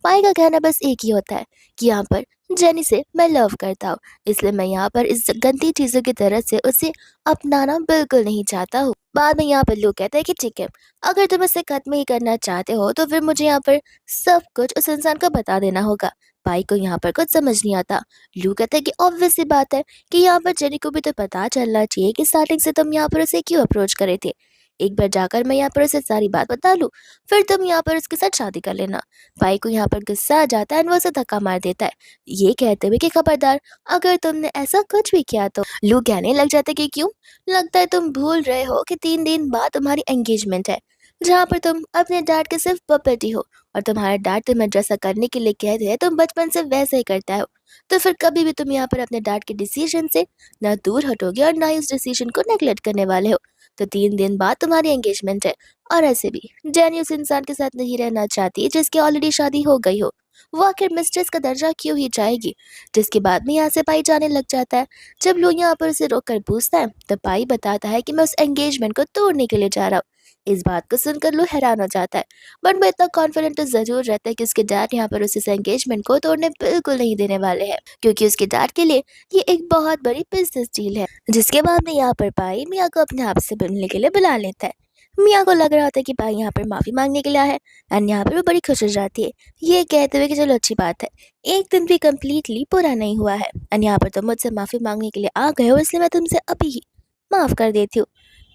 पाई का कहना बस एक ही होता है कि यहाँ पर जेनी से मैं लव करता हूँ, इसलिए मैं यहाँ पर इस गंदी चीज़ों की तरह से उसे अपनाना बिल्कुल नहीं चाहता हूँ। बाद में यहाँ पर लोग कहते हैं कि ठीक है, अगर तुम इसे खत्म ही करना चाहते हो तो फिर मुझे यहाँ पर सब कुछ उस इंसान को बता देना होगा। पाई को यहाँ पर कुछ समझ नहीं आता। लू कहते हैं कि ऑब्वियस सी बात है कि यहाँ पर जेनी को भी तो पता चलना चाहिए कि स्टार्टिंग से तुम यहाँ पर उसे क्यों अप्रोच करे थे। एक बार जाकर मैं यहाँ पर उसे सारी बात बता लूँ, फिर तुम यहाँ पर उसके साथ शादी कर लेना। पाई को यहाँ पर गुस्सा आ जाता है और वो उसे धक्का मार देता है, ये कहते हुए कि खबरदार अगर तुमने ऐसा कुछ भी किया तो। लू कहने लग जाते कि क्यों, लगता है तुम भूल रहे हो कि 3 दिन बाद तुम्हारी एंगेजमेंट है, जहाँ पर तुम अपने डैड के सिर्फ पपेट ही हो, और तुम्हारे डैड तुम्हें जैसा करने के लिए कहते हैं तुम बचपन से वैसे ही करता हो। तो फिर कभी भी तुम यहाँ पर अपने डैड के डिसीजन से ना दूर हटोगे और ना ही उस डिसीजन को नेगलेक्ट करने वाले हो। तो 3 दिन बाद तुम्हारी एंगेजमेंट है, और ऐसे भी जेनी उस इंसान के साथ नहीं रहना चाहती जिसकी ऑलरेडी शादी हो गई हो, वो आखिर मिस्ट्रेस का दर्जा क्यों ही चाहेगी। जिसके बाद में यहाँ से पाई जाने लग जाता है। जब लोग यहाँ पर उसे रोक कर पूछता है तो पाई बताता है कि मैं उस एंगेजमेंट को तोड़ने के लिए जा रहा हूँ। इस बात को सुनकर लो हैरान हो जाता है, बट मैं इतना कॉन्फिडेंट तो जरूर रहता है कि उसके डैड यहाँ पर उसे इस एंगेजमेंट को तोड़ने बिल्कुल नहीं देने वाले हैं, क्योंकि उसके डैड के लिए ये एक बहुत बड़ी बिजनेस डील है। जिसके बाद में यहाँ पर पाई मिया को अपने आप से मिलने के लिए बुला लेता है। मिया को लग रहा होता है कि पाई यहाँ पर माफी मांगने के लिए आया है, एंड यहाँ पर वो बड़ी खुश हो जाती है, ये कहते हुए कि चलो अच्छी बात है, एक दिन भी कम्प्लीटली पूरा नहीं हुआ है, एंड यहाँ पर तुम मुझसे माफी मांगने के लिए आ गए हो, इसलिए मैं तुमसे अभी ही माफ कर देती हूँ।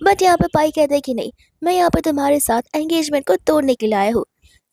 बट यहाँ पर पाई कहते हैं कि नहीं, मैं यहाँ पर तुम्हारे साथ एंगेजमेंट को तोड़ने के लिए आया हूँ।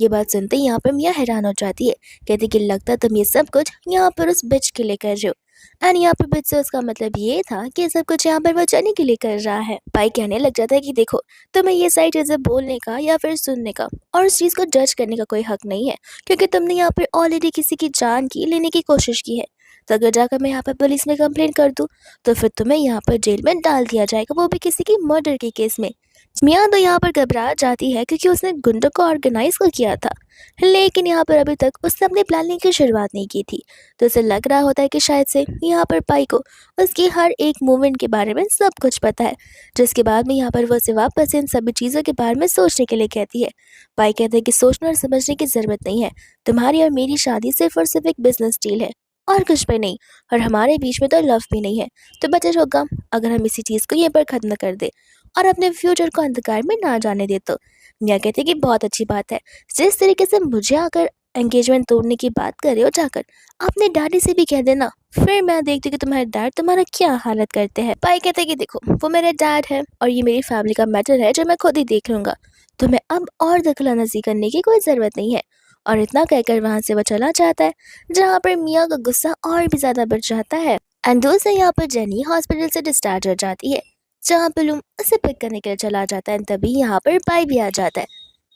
ये बात सुनते ही यहाँ पर मिया हैरान हो जाती है, कहती कि लगता है तुम ये सब कुछ यहाँ पर उस बिच के लिए कर रहे हो। एंड यहाँ पर बिच से उसका मतलब ये था कि ये सब कुछ यहाँ पर वो जाने के लिए कर रहा है। पाई कहने लग जाता है कि देखो, तुम्हें ये सारी चीजें बोलने का या फिर सुनने का और उस चीज को जज करने का कोई हक नहीं है, क्योंकि तुमने यहाँ पर ऑलरेडी किसी की जान की लेने की कोशिश की है। तो अगर जाकर मैं यहाँ पर पुलिस में कंप्लेन कर दूँ तो फिर तुम्हें यहाँ पर जेल में डाल दिया जाएगा, वो भी किसी की मर्डर के केस में। मियाँ तो यहाँ पर घबरा जाती है क्योंकि उसने गुंडों को ऑर्गेनाइज को किया था, लेकिन यहाँ पर अभी तक उसने अपने प्लानिंग की शुरुआत नहीं की थी। तो उसे लग रहा होता है कि शायद से यहाँ पर पाई को उसकी हर एक मूवमेंट के बारे में सब कुछ पता है। जिसके बाद में यहाँ पर वो उसे वापस इन सभी चीज़ों के बारे में सोचने के लिए कहती है। पाई कहते हैं कि सोचने और समझने की ज़रूरत नहीं है, तुम्हारी और मेरी शादी सिर्फ और सिर्फ एक बिजनेस डील है और कुछ भी नहीं, और हमारे बीच में तो लव भी नहीं है। तो बेटर होगा अगर हम इसी चीज़ को यहीं पर ख़त्म कर दे और अपने फ्यूचर को अंधकार में ना जाने दे। तो मियाँ कहते कि बहुत अच्छी बात है, जिस तरीके से मुझे आकर एंगेजमेंट तोड़ने की बात कर रहे हो, जाकर अपने डैडी से भी कह देना, फिर मैं देखती हूँ कि तुम्हारे डैड तुम्हारा क्या हालत करते हैं। पाई कहते हैं कि देखो, वो मेरे डैड है और ये मेरी फैमिली का मैटर है जो मैं खुद ही देख लूंगा, तुम्हें अब और दखलंदाजी करने की कोई ज़रूरत नहीं है। और इतना कहकर वहाँ से वो चला जाता है, जहाँ पर मियाँ का गुस्सा और भी ज़्यादा बढ़ जाता है। एंड दूसरे यहाँ पर जेनी हॉस्पिटल से डिस्चार्ज हो जाती है, जहाँ पर लूम उसे पिक करने के लिए चला जाता है। तभी यहाँ पर पाई भी आ जाता है,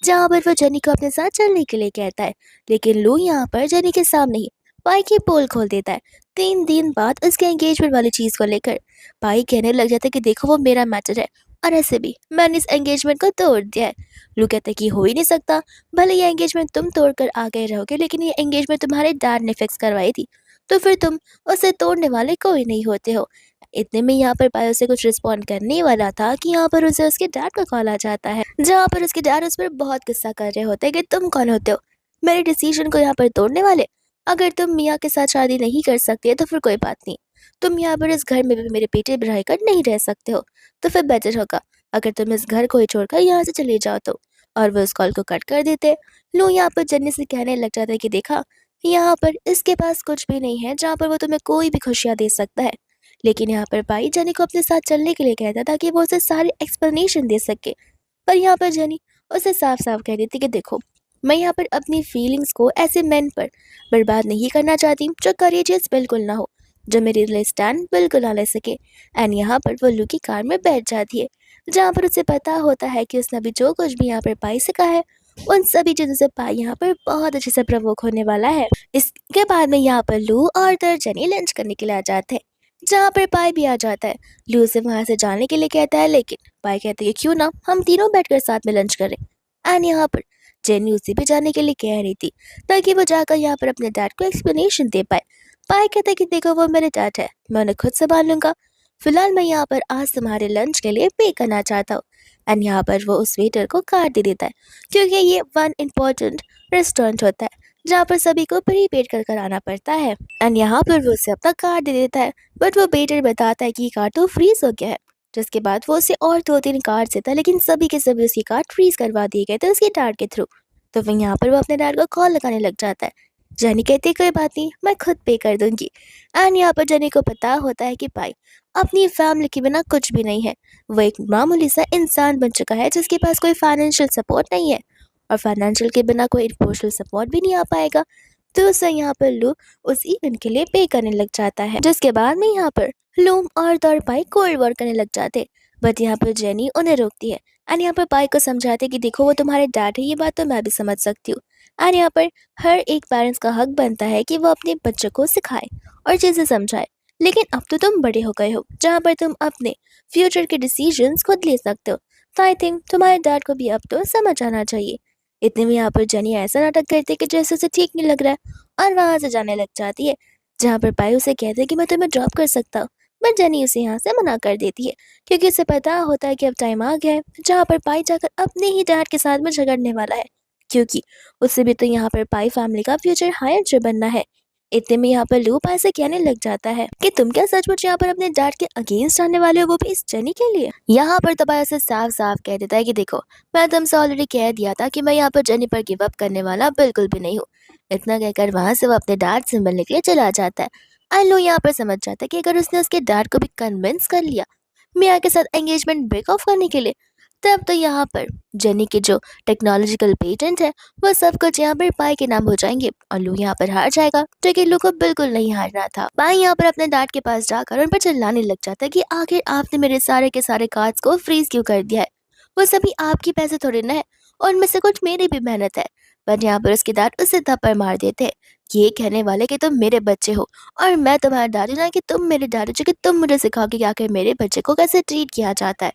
जहाँ पर वो जेनी को अपने साथ चलने के लिए कहता है, लेकिन लू यहाँ पर जेनी के सामने ही पाई की पोल खोल देता है 3 दिन बाद उसके एंगेजमेंट वाली चीज़ को लेकर। पाई कहने लग जाता है कि देखो, वो मेरा मैटर है और ऐसे भी मैंने इस एंगेजमेंट को तोड़ दिया है। लू कहते हैं कि हो ही नहीं सकता, भले ये एंगेजमेंट तुम तोड़ कर आ गए रहोगे, लेकिन ये एंगेजमेंट तुम्हारे डैड ने फिक्स करवाई थी, तो फिर तुम उसे तोड़ने वाले कोई नहीं होते हो। इतने में यहाँ पर पायो से कुछ रिस्पॉन्ड करने ही वाला था कि यहाँ पर उसे उसके डैड का कॉल आ जाता है, जहाँ पर उसके डैड उस पर बहुत गुस्सा कर रहे होते हैं कि तुम कौन होते हो मेरे डिसीजन को यहाँ पर तोड़ने वाले। अगर तुम मियाँ के साथ शादी नहीं कर सकते तो फिर कोई बात नहीं, तुम यहाँ पर इस घर में भी मेरे पेटे भराई कर नहीं रह सकते हो। तो फिर बेटर होगा अगर तुम इस घर को ही छोड़कर यहाँ से चले जाओ तो। और वो उस कॉल को कट कर देते। लो यहाँ पर जन्नी से कहने लग जाता है कि देखा, यहाँ पर इसके पास कुछ भी नहीं है जहाँ पर वो तुम्हें कोई भी खुशियाँ दे सकता है। लेकिन यहाँ पर भाई जनी को अपने साथ चलने के लिए कहता था कि वो उसे सारी एक्सप्लेनेशन दे सके। पर यहाँ पर जनी उसे साफ साफ कह देती कि देखो, मैं यहाँ पर अपनी फीलिंग्स को ऐसे मैन पर बर्बाद नहीं करना चाहती जो करेजियस बिल्कुल ना हो, जो मेरे लिए स्टैंड बिल्कुल ना ले सके। एंड यहाँ पर वो लू की कार में बैठ जाती है, जहाँ पर उसे पता होता है कि उसने अभी जो कुछ भी यहाँ पर पाई से कहा है उन सभी चीज़ों से पाई यहाँ पर बहुत अच्छे से प्रवोक होने वाला है। इसके बाद में यहाँ पर लू और दर्जनी लंच करने के लिए आ जाते हैं, जहाँ पर पाई भी आ जाता है। लू से वहां से जाने के लिए कहता है, लेकिन पाई कहती है क्यों ना हम तीनों बैठकर साथ में लंच करें। एंड यहाँ पर जेनी उसे भी जाने के लिए कह रही थी ताकि वो जाकर यहाँ पर अपने डैड को एक्सप्लेनेशन दे पाए। पाई कहता है कि देखो वो मेरे डैड है, मैं उन्हें खुद संभाल लूंगा, फिलहाल मैं यहाँ पर आज तुम्हारे लंच के लिए पे करना चाहता हूँ। एंड यहाँ पर वो उस वेटर को कार्ड दे देता है, क्योंकि ये वन इम्पोर्टेंट रेस्टोरेंट होता है जहाँ पर सभी को प्रीपेड कर कर आना पड़ता है। एंड यहाँ पर वो उसे अपना कार्ड दे देता है, बट वो वेटर बताता है कि ये कार्ड तो फ्रीज हो गया है। जिसके बाद वो उसे और 2-3 कार्ड देता है, लेकिन सभी के सभी उसकी कार्ड फ्रीज करवा दिए गए थे उसके डैड के थ्रू। तो फिर यहाँ पर वो अपने डैड को कॉल लगाने लग जाता है। जेनी कहती है कोई बात नहीं, मैं खुद पे कर दूंगी। एंड यहाँ पर जेनी को पता होता है कि भाई अपनी फैमिली के बिना कुछ भी नहीं है। वो एक मामूली सा इंसान बन चुका है जिसके पास कोई फाइनेंशियल सपोर्ट नहीं है, और फाइनेंशियल के बिना कोई इमोशनल सपोर्ट भी नहीं आ पाएगा। तो उसे यहाँ पर लू उस इवेंट के लिए पे करने लग जाता है, जिसके बाद में यहाँ पर लूम और दौड़ पाई कोल्ड वॉर करने लग जाते। बट यहाँ पर जेनी उन्हें रोकती है एंड यहाँ पर पाई को समझाते कि देखो वो तुम्हारे डैड है, ये बात तो मैं भी समझ सकती हूँ। एंड यहाँ पर हर एक पेरेंट्स का हक बनता है कि वो अपने बच्चों को सिखाए और चीज़ें समझाए। लेकिन अब तो तुम बड़े हो गए हो जहाँ पर तुम अपने फ्यूचर के डिसीजंस खुद ले सकते हो। तो आई थिंक तुम्हारे डैड को भी अब तो समझ आना चाहिए। इतने में यहाँ पर जेनी ऐसा नाटक करती है कि जैसे उसे ठीक नहीं लग रहा है और वहां से जाने लग जाती है, जहाँ पर पाई उसे कहते हैं कि मैं तुम्हें ड्रॉप कर सकता हूँ। बट जेनी उसे यहाँ से मना कर देती है, क्योंकि उसे पता होता है कि अब टाइम आ गया है जहाँ पर पाई जाकर अपने ही डैड के साथ में झगड़ने वाला है, क्योंकि उससे भी तो यहाँ पर पाई फैमिली का फ्यूचर हायर जो बनना है। इतने में यहाँ पर लू पाई से कहने लग जाता है कि तुम क्या सचमुच यहाँ पर अपने डैड के अगेंस्ट आने वाले हो, वो भी इस जेनी के लिए। यहाँ पर तो पाई उसे साफ साफ कह देता है कि देखो, मैं तुमसे ऑलरेडी कह दिया था कि मैं यहाँ पर जेनी पर गिव अप करने वाला बिल्कुल भी नहीं हूँ। इतना कहकर वहां से वो अपने डैड से मिलने के लिए चला जाता है। लो यहाँ पर समझ जाता है कि अगर उसने उसके डैड को भी कन्विंस कर लिया मिया के साथ एंगेजमेंट ब्रेक ऑफ करने के लिए, तब तो यहाँ पर जेनी के जो टेक्नोलॉजिकल पेटेंट है वो सब कुछ यहाँ पर पाई के नाम हो जाएंगे और लू यहाँ पर हार जाएगा, जो कि लू को बिल्कुल नहीं हारना था। पाई यहाँ पर अपने डैड के पास जाकर उन पर चिल्लाने लग जाता है कि आखिर आपने मेरे सारे के सारे कार्ड्स को फ्रीज क्यों कर दिया है, वो सभी आपकी पैसे थोड़े ना है और उनमें से कुछ मेरी भी मेहनत है। पर यहाँ पर उसके डैड उसे थप्पड़ मार देते हैं, ये कहने वाले कि तुम मेरे बच्चे हो और मैं तुम्हारा दादी ना कि तुम मेरे दादी, जो कि तुम मुझे सिखाओगे कि आखिर मेरे बच्चे को कैसे ट्रीट किया जाता है।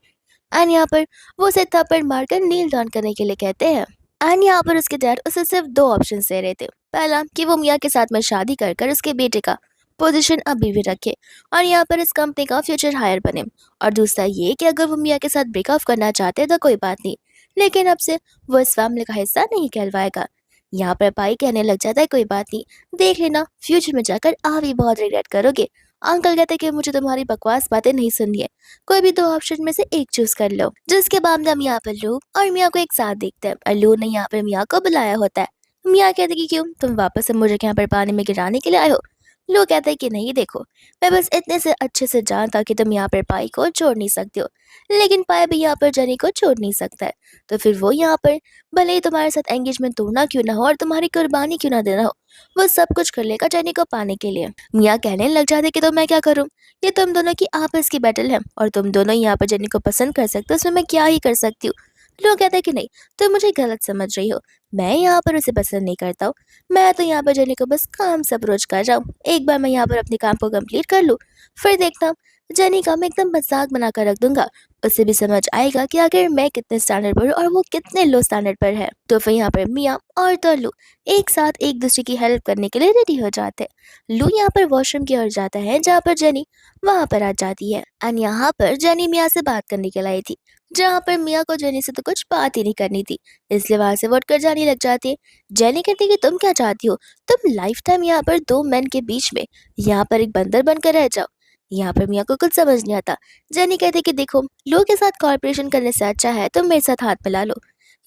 एंड यहाँ पर वो उसे थप्पड़ मारकर नील डाउन करने के लिए कहते हैं। एंड यहाँ पर उसके डैड उसे सिर्फ 2 ऑप्शन दे रहे थे, पहला कि वो मियाँ के साथ में शादी कर कर उसके बेटे का पोजीशन अभी भी रखे और यहाँ पर इस कंपनी का फ्यूचर हायर बने, और दूसरा ये कि अगर वो मियाँ के साथ ब्रेकअप करना चाहते हैं तो कोई बात नहीं, लेकिन अब से वो इस फैमिली का हिस्सा नहीं कहलवाएगा। यहाँ पर पाई कहने लग जाता है कोई बात नहीं, देख लेना फ्यूचर में जाकर आप भी बहुत रिग्रेट करोगे। अंकल कहते कि मुझे तुम्हारी बकवास बातें नहीं सुननी है, कोई भी 2 ऑप्शन में से एक चूज कर लो। जिसके बाद में हम यहाँ पर लू और मियाँ को एक साथ देखते हैं और लू ने यहाँ पर मियाँ को बुलाया होता है। मियाँ कहते कि क्यों तुम वापस से मुझे यहाँ पर पानी में गिराने के लिए आए हो। लू कहता है कि नहीं देखो, मैं बस इतने से अच्छे से जानता कि तुम यहाँ पर पाई को छोड़ नहीं सकते हो, लेकिन पाई भी यहाँ पर जनी को छोड़ नहीं सकता है। तो फिर वो यहाँ पर भले ही तुम्हारे साथ एंगेजमेंट तोड़ना क्यों ना हो और तुम्हारी कुर्बानी क्यों ना देना हो, वो सब कुछ कर लेगा जनी को पाने के लिए। मियाँ कहने लग जाते कि तो मैं क्या करूँ, ये तुम दोनों की आपस की बैटल है और तुम दोनों यहाँ पर जेनी को पसंद कर सकते हो, उसमें मैं क्या ही कर सकती हूँ। लोग कहते हैं कि नहीं, तुम मुझे गलत समझ रही हो, मैं यहाँ पर उसे पसंद नहीं करता हूँ, मैं तो यहाँ पर जेनी को बस काम से अप्रोच कर रहा हूँ। एक बार मैं यहाँ पर अपने काम को कंप्लीट कर लूँ, फिर देखता जेनी का मैं एकदम मजाक बनाकर रख दूंगा। उसे भी समझ आएगा कि आखिर मैं कितने स्टैंडर्ड पर हूँ और वो कितने लो स्टैंडर्ड पर है। तो फिर यहाँ पर मियाँ और तोलू एक साथ एक दूसरे की हेल्प करने के लिए रेडी हो जाते हैं। लू यहाँ पर वॉशरूम की ओर जाता है जहाँ पर जेनी वहां पर आ जाती है। एंड यहाँ पर जेनी मियाँ से बात करने के लिए आई थी, जहाँ पर मियाँ को जेनी से तो कुछ बात ही नहीं करनी थी, इसलिए वहां से उठ कर जाने लग जाती है। जेनी कहती है कि तुम क्या चाहती हो, तुम लाइफ टाइम यहाँ पर दो मैन के बीच में यहाँ पर एक बंदर बनकर रह जाओ। यहाँ पर मियाँ को कुछ समझ नहीं आता। जेनी कहती है कि देखो, लोगों के साथ कॉर्पोरेशन करने से अच्छा है तुम मेरे साथ हाथ मिला लो।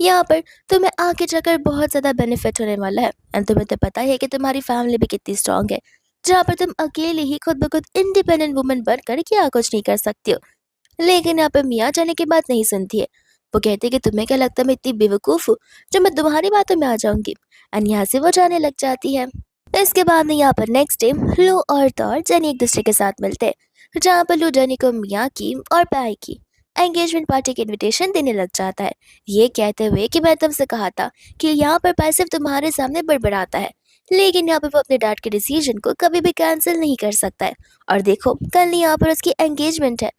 यहाँ पर तुम्हें आगे जाकर बहुत ज्यादा बेनिफिट होने वाला है। एंड तुम्हें तो पता ही है कि तुम्हारी फैमिली भी कितनी स्ट्रांग है, जहाँ पर तुम अकेले ही खुद ब खुद इंडिपेंडेंट वुमन बनकर क्या कुछ नहीं कर सकती हो। लेकिन यहाँ पे मियाँ जाने की बात नहीं सुनती है। वो कहती है कि तुम्हें क्या लगता है मैं इतनी बेवकूफ़ हूँ जो मैं तुम्हारी बातों में आ जाऊंगी। एंड यहाँ से वो जाने लग जाती है। इसके बाद में यहाँ पर नेक्स्ट डे लू और तौर जेनी एक दूसरे के साथ मिलते हैं, जहाँ पर लू जेनी को मियाँ की और पाई की एंगेजमेंट पार्टी की इनविटेशन देने लग जाता है, ये कहते हुए कि मैं तुमसे कहा था कि यहाँ पर पाई सिर्फ तुम्हारे सामने बड़बड़ाता है, लेकिन यहाँ पर वो अपने डैड के डिसीजन को कभी भी कैंसिल नहीं कर सकता है। और देखो, कल यहाँ पर उसकी एंगेजमेंट है,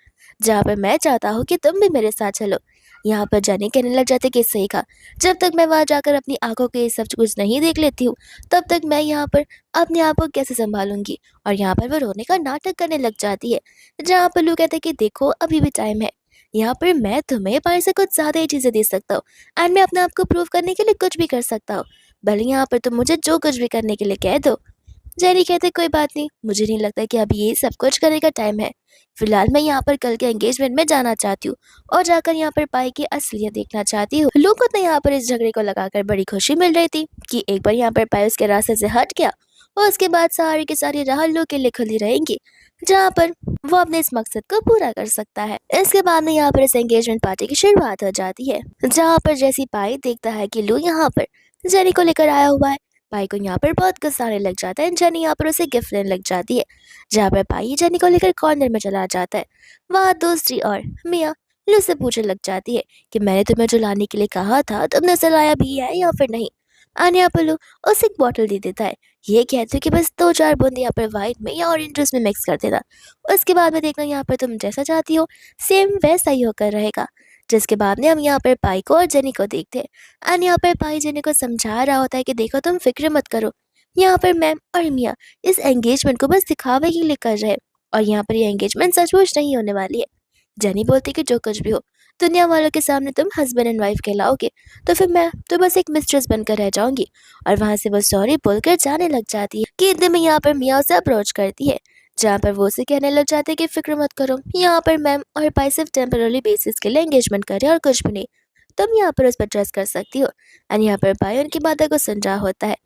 जहाँ पर मैं चाहता हूँ कि तुम भी मेरे साथ चलो। यहाँ पर जाने कहने लग जाते कि सही कहा, जब तक मैं वहाँ जाकर अपनी आंखों के सब कुछ नहीं देख लेती हूँ तब तक मैं यहाँ पर अपने आप को कैसे संभालूंगी। और यहाँ पर वो रोने का नाटक करने लग जाती है, जहाँ पर लोग कहते हैं कि देखो अभी भी टाइम है, यहाँ पर मैं तुम्हें पाई से कुछ ज्यादा ही चीजें दे सकता हूँ एंड मैं अपने आप को प्रूव करने के लिए कुछ भी कर सकता हूँ। भले यहाँ पर तुम मुझे जो कुछ भी करने के लिए कह दो। जेरी कहते कोई बात नहीं, मुझे नहीं लगता कि अभी ये सब कुछ करने का टाइम है। फिलहाल मैं यहाँ पर कल के एंगेजमेंट में जाना चाहती हूँ और जाकर यहाँ पर पाई की असलियत देखना चाहती हूँ। लोगों को तो यहाँ पर इस झगड़े को लगाकर बड़ी खुशी मिल रही थी कि एक बार यहाँ पर पाई उसके रास्ते से हट गया और उसके बाद सारी की सारी राह लोग के लिए खुली रहेंगी, जहाँ पर वो अपने इस मकसद को पूरा कर सकता है। इसके बाद में यहाँ पर इस एंगेजमेंट पार्टी की शुरुआत हो जाती है, जहाँ पर जैसी पाई देखता है कि लू यहाँ पर जेनी को लेकर आया हुआ है, पाई को यहाँ पर बहुत गुस्सा आने लग जाता है। जेनी यहाँ पर उसे गिफ्ट देने लग जाती है, जहाँ पर पाई जेनी को लेकर कॉर्नर में चला जाता है। वहाँ दूसरी ओर मियाँ लू से पूछने लग जाती है कि मैंने तुम्हें जो लाने के लिए कहा था तुमने उसे लाया भी है या फिर नहीं। आने यहाँ पर लू उसे एक बॉटल दे देता है, ये कहते हो कि बस दो चार बूंद यहाँ पर वाइन में या ऑरेंज जूस में मिक्स कर देना, उसके बाद में देखना यहाँ पर तुम जैसा चाहती हो सेम वैसा ही होकर रहेगा। जिसके बाद में हम यहाँ पर पाई को और जेनी को देखते हैं एंड यहाँ पर पाई जेनी को समझा रहा होता है कि देखो तुम फिक्र मत करो, यहाँ पर मैम और मियाँ इस एंगेजमेंट को बस दिखावे के लिए कर रहे हैं और यहाँ पर ये एंगेजमेंट सचमुच नहीं होने वाली है। जेनी बोलती कि जो कुछ भी हो दुनिया वालों के सामने तुम हस्बैंड एंड वाइफ कहलाओगे, तो फिर मैं तो बस एक मिस्ट्रेस बनकर रह जाऊंगी। और वहां से वो सॉरी बोलकर जाने लग जाती है कि इतने में यहाँ पर मियाँ उसे अप्रोच करती है, जहाँ पर वो उसे कहने लग जाते हैं कि फिक्र मत करो, यहाँ पर मैम और पाई सिर्फ टेम्पररी बेसिस के लिए एंगेजमेंट कर रहे हैं और कुछ भी नहीं, तुम यहाँ पर उस पर ट्रस्ट कर सकती हो। एंड यहाँ पर पाई उनकी बातों को सुन रहा होता है।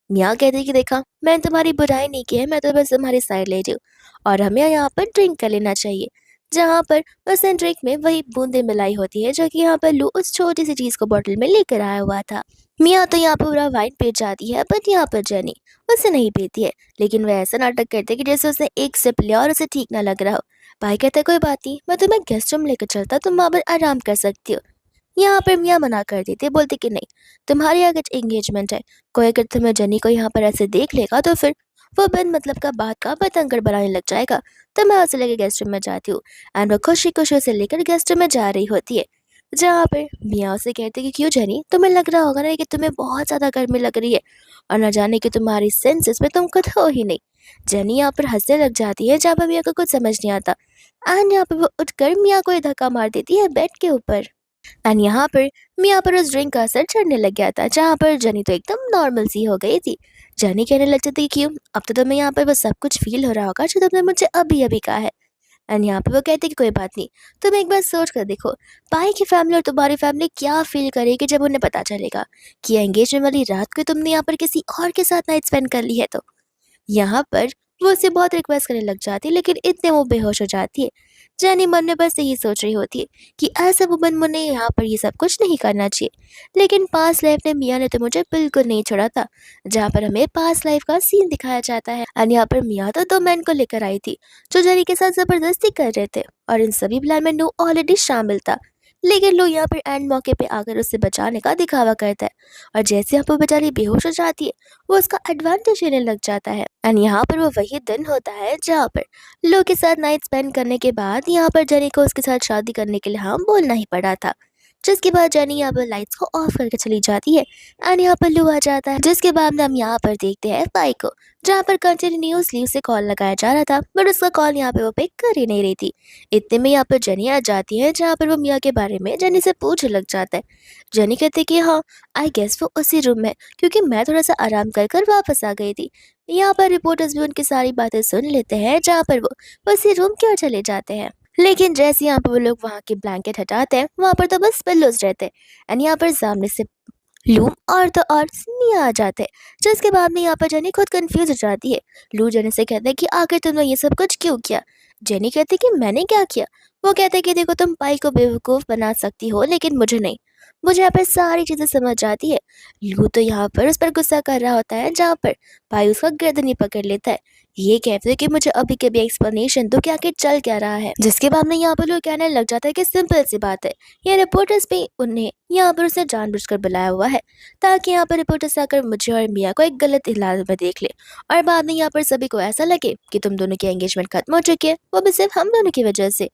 मियाँ कहती है कि देखा, मैंने तुम्हारी बुराई नहीं की है, मैं तो बस तुम्हारी साइड ले रही हूँ और हमें यहाँ पर ड्रिंक कर लेना चाहिए। जहाँ पर उसने ड्रिंक में वही बूंदे मिलाई होती है जो कि यहाँ पर लू उस छोटी सी चीज को बोतल में लेकर आया हुआ था। मियाँ तो यहाँ पर पूरा वाइन पी जाती है, बट यहाँ पर जेनी उसे नहीं पीती है, लेकिन वह ऐसा नाटक करते है कि जैसे उसने एक सिप लिया और उसे ठीक ना लग रहा हो। भाई कहता है कोई बात नहीं, मैं तुम्हें गेस्ट रूम लेकर चलता, तुम वहाँ पर आराम कर सकती हो। यहाँ पर मियाँ मना कर देते, बोलते कि नहीं, तुम्हारी अगर एंगेजमेंट है, कोई अगर तुम्हें जनी को यहाँ पर ऐसे देख लेगा तो फिर वो बिन मतलब का बात का पतंगड़ बनाने लग जाएगा। तो मैं उसे लेकर गेस्ट रूम में जाती हूँ एंड वो खुशी खुशी उसे लेकर गेस्ट रूम में जा रही होती है, जहाँ पर मियाँ उसे कहते कि क्यों जनी, तुम्हें लग रहा होगा ना कि तुम्हें बहुत ज्यादा गर्मी लग रही है और न जाने कि तुम्हारी सेंसेस में तुम खुद हो ही नहीं। जनी यहाँ पर हंसने लग जाती है, जहाँ पर मियाँ को कुछ समझ नहीं आता एंड यहाँ पर वो उठकर मियाँ को एक धक्का मार देती है बेड के ऊपर। एंड यहाँ पर मियाँ पर उस ड्रिंक का असर चढ़ने लग गया था, जहाँ पर जनी तो एकदम नॉर्मल सी हो गई थी। जनी कहने लग जाती क्यों, अब तो तुम्हें यहाँ पर बस सब कुछ फील हो रहा होगा जो तुमने मुझे अभी अभी कहा है। एंड यहाँ पे वो कहते कि कोई बात नहीं, तुम एक बार सोच कर देखो, पाई की फैमिली और तुम्हारी फैमिली क्या फील करेगी जब उन्हें पता चलेगा कि एंगेजमेंट वाली रात को तुमने यहाँ पर किसी और के साथ नाइट स्पेंड कर ली है। तो यहाँ पर वो उससे बहुत रिक्वेस्ट करने लग जाती है, लेकिन इतने वो बेहोश हो जाती है। जेनी मन में बस यही सोच रही होती है कि ऐसा वुमन मुझे यहाँ पर ये सब कुछ नहीं करना चाहिए, लेकिन पास्ट लाइफ में मियाँ ने तो मुझे बिल्कुल नहीं छोड़ा था, जहाँ पर हमें पास्ट लाइफ का सीन दिखाया जाता है। और यहाँ पर मियाँ तो दो मैन को लेकर आई थी जो जेनी के साथ जबरदस्ती कर रहे थे और इन सभी प्लान में नू ऑलरेडी शामिल था, लेकिन लोग यहाँ पर एंड मौके पे आकर उससे बचाने का दिखावा करता है, और जैसे यहाँ पर बेचारी बेहोश हो जाती है, वो उसका एडवांटेज लेने लग जाता है। एंड यहाँ पर वो वही दिन होता है जहाँ पर लो के साथ नाइट स्पेंड करने के बाद यहाँ पर जेनी को उसके साथ शादी करने के लिए हाँ बोलना ही पड़ा था। जिसके बाद जेनी यहाँ पर लाइट्स को ऑफ करके चली जाती है, एंड यहाँ पर लू आ जाता है। जिसके बाद में हम यहाँ पर देखते हैं पाई को, जहाँ पर कंटिन्यूसली उसे कॉल लगाया जा रहा था, बट उसका कॉल यहाँ पे वो पिक कर ही नहीं रही थी। इतने में यहाँ पर जेनी आ जाती है, जहाँ पर वो मिया के बारे में जेनी से पूछने लग जाता है। जेनी कहती है कि हाँ, आई गेस वो उसी रूम में, क्योंकि मैं थोड़ा सा आराम कर कर वापस आ गई थी। यहाँ पर रिपोर्टर्स भी उनकी सारी बातें सुन लेते हैं, जहाँ पर वो उसी रूम की ओर चले जाते हैं। लेकिन जैसे यहाँ पर वो लोग वहाँ के ब्लैंकेट हटाते हैं, वहाँ पर तो बस पिल्लोज रहते हैं, एंड यहाँ पर सामने से लू और तो और मिया आ जाते हैं। जिसके बाद में यहाँ पर जेनी खुद कंफ्यूज हो जाती है। लू जेनी से कहते हैं कि आखिर तुमने ये सब कुछ क्यों किया। जेनी कहती कि मैंने क्या किया। वो कहते हैं कि देखो, तुम पाई को बेवकूफ़ बना सकती हो, लेकिन मुझे नहीं। मुझे यहाँ पर सारी चीज़ें समझ आती है। लू तो यहाँ पर उस पर गुस्सा कर रहा होता है, जहाँ पर पाई उसका गर्दन ही पकड़ लेता है। ये कहते हैं कि मुझे अभी के भी एक्सप्लेनेशन दो कि आखिर चल क्या रहा है। जिसके बाद में यहाँ पर लोग कहने लग जाता है कि सिंपल सी बात है, ये रिपोर्टर्स भी उन्हें यहाँ पर उसे जानबूझकर बुलाया हुआ है, ताकि यहाँ पर रिपोर्टर्स आकर मुझे और मिया को एक गलत इलाज में देख ले, और बाद में यहाँ पर सभी को ऐसा लगे कि तुम दोनों की एंगेजमेंट खत्म हो चुकी है, वो भी सिर्फ हम दोनों की वजह से।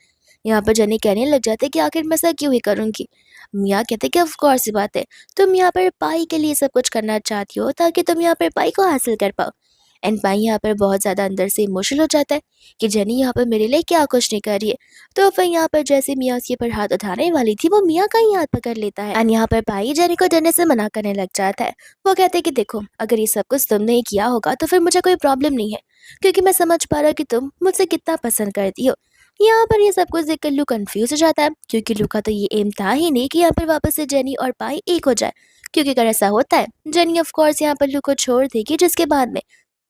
यहाँ पर जनी कहने लग जाते कि आखिर मैं ऐसा क्यों ही करूंगी। मिया कहते कि ऑफ कोर्स सी बात है, तुम यहाँ पर पाई के लिए सब कुछ करना चाहती हो, ताकि तुम यहाँ पर पाई को हासिल कर पाओ। एंड पाई यहाँ पर बहुत ज़्यादा अंदर से इमोशनल हो जाता है कि जेनी यहाँ पर मेरे लिए क्या कुछ नहीं कर रही है। तो फिर यहाँ पर जैसे मिया उसके पर हाथ उठाने वाली थी, वो मिया का ही हाथ पकड़ लेता है, एंड यहाँ पर पाई जेनी को डरने से मना करने लग जाता है। वो कहते हैं कि देखो, अगर ये सब कुछ तुमने ही किया होगा तो फिर मुझे कोई प्रॉब्लम नहीं है, क्योंकि मैं समझ पा रहा कि तुम मुझसे कितना पसंद करती हो। यहाँ पर ये सब कुछ देखकर लू कंफ्यूज हो जाता है, क्योंकि लू का तो ये एम था ही नहीं कि यहाँ पर वापस से जेनी और पाई एक हो जाए, क्योंकि अगर ऐसा होता है, जेनी ऑफ कोर्स यहाँ पर लू को छोड़ देगी, जिसके बाद में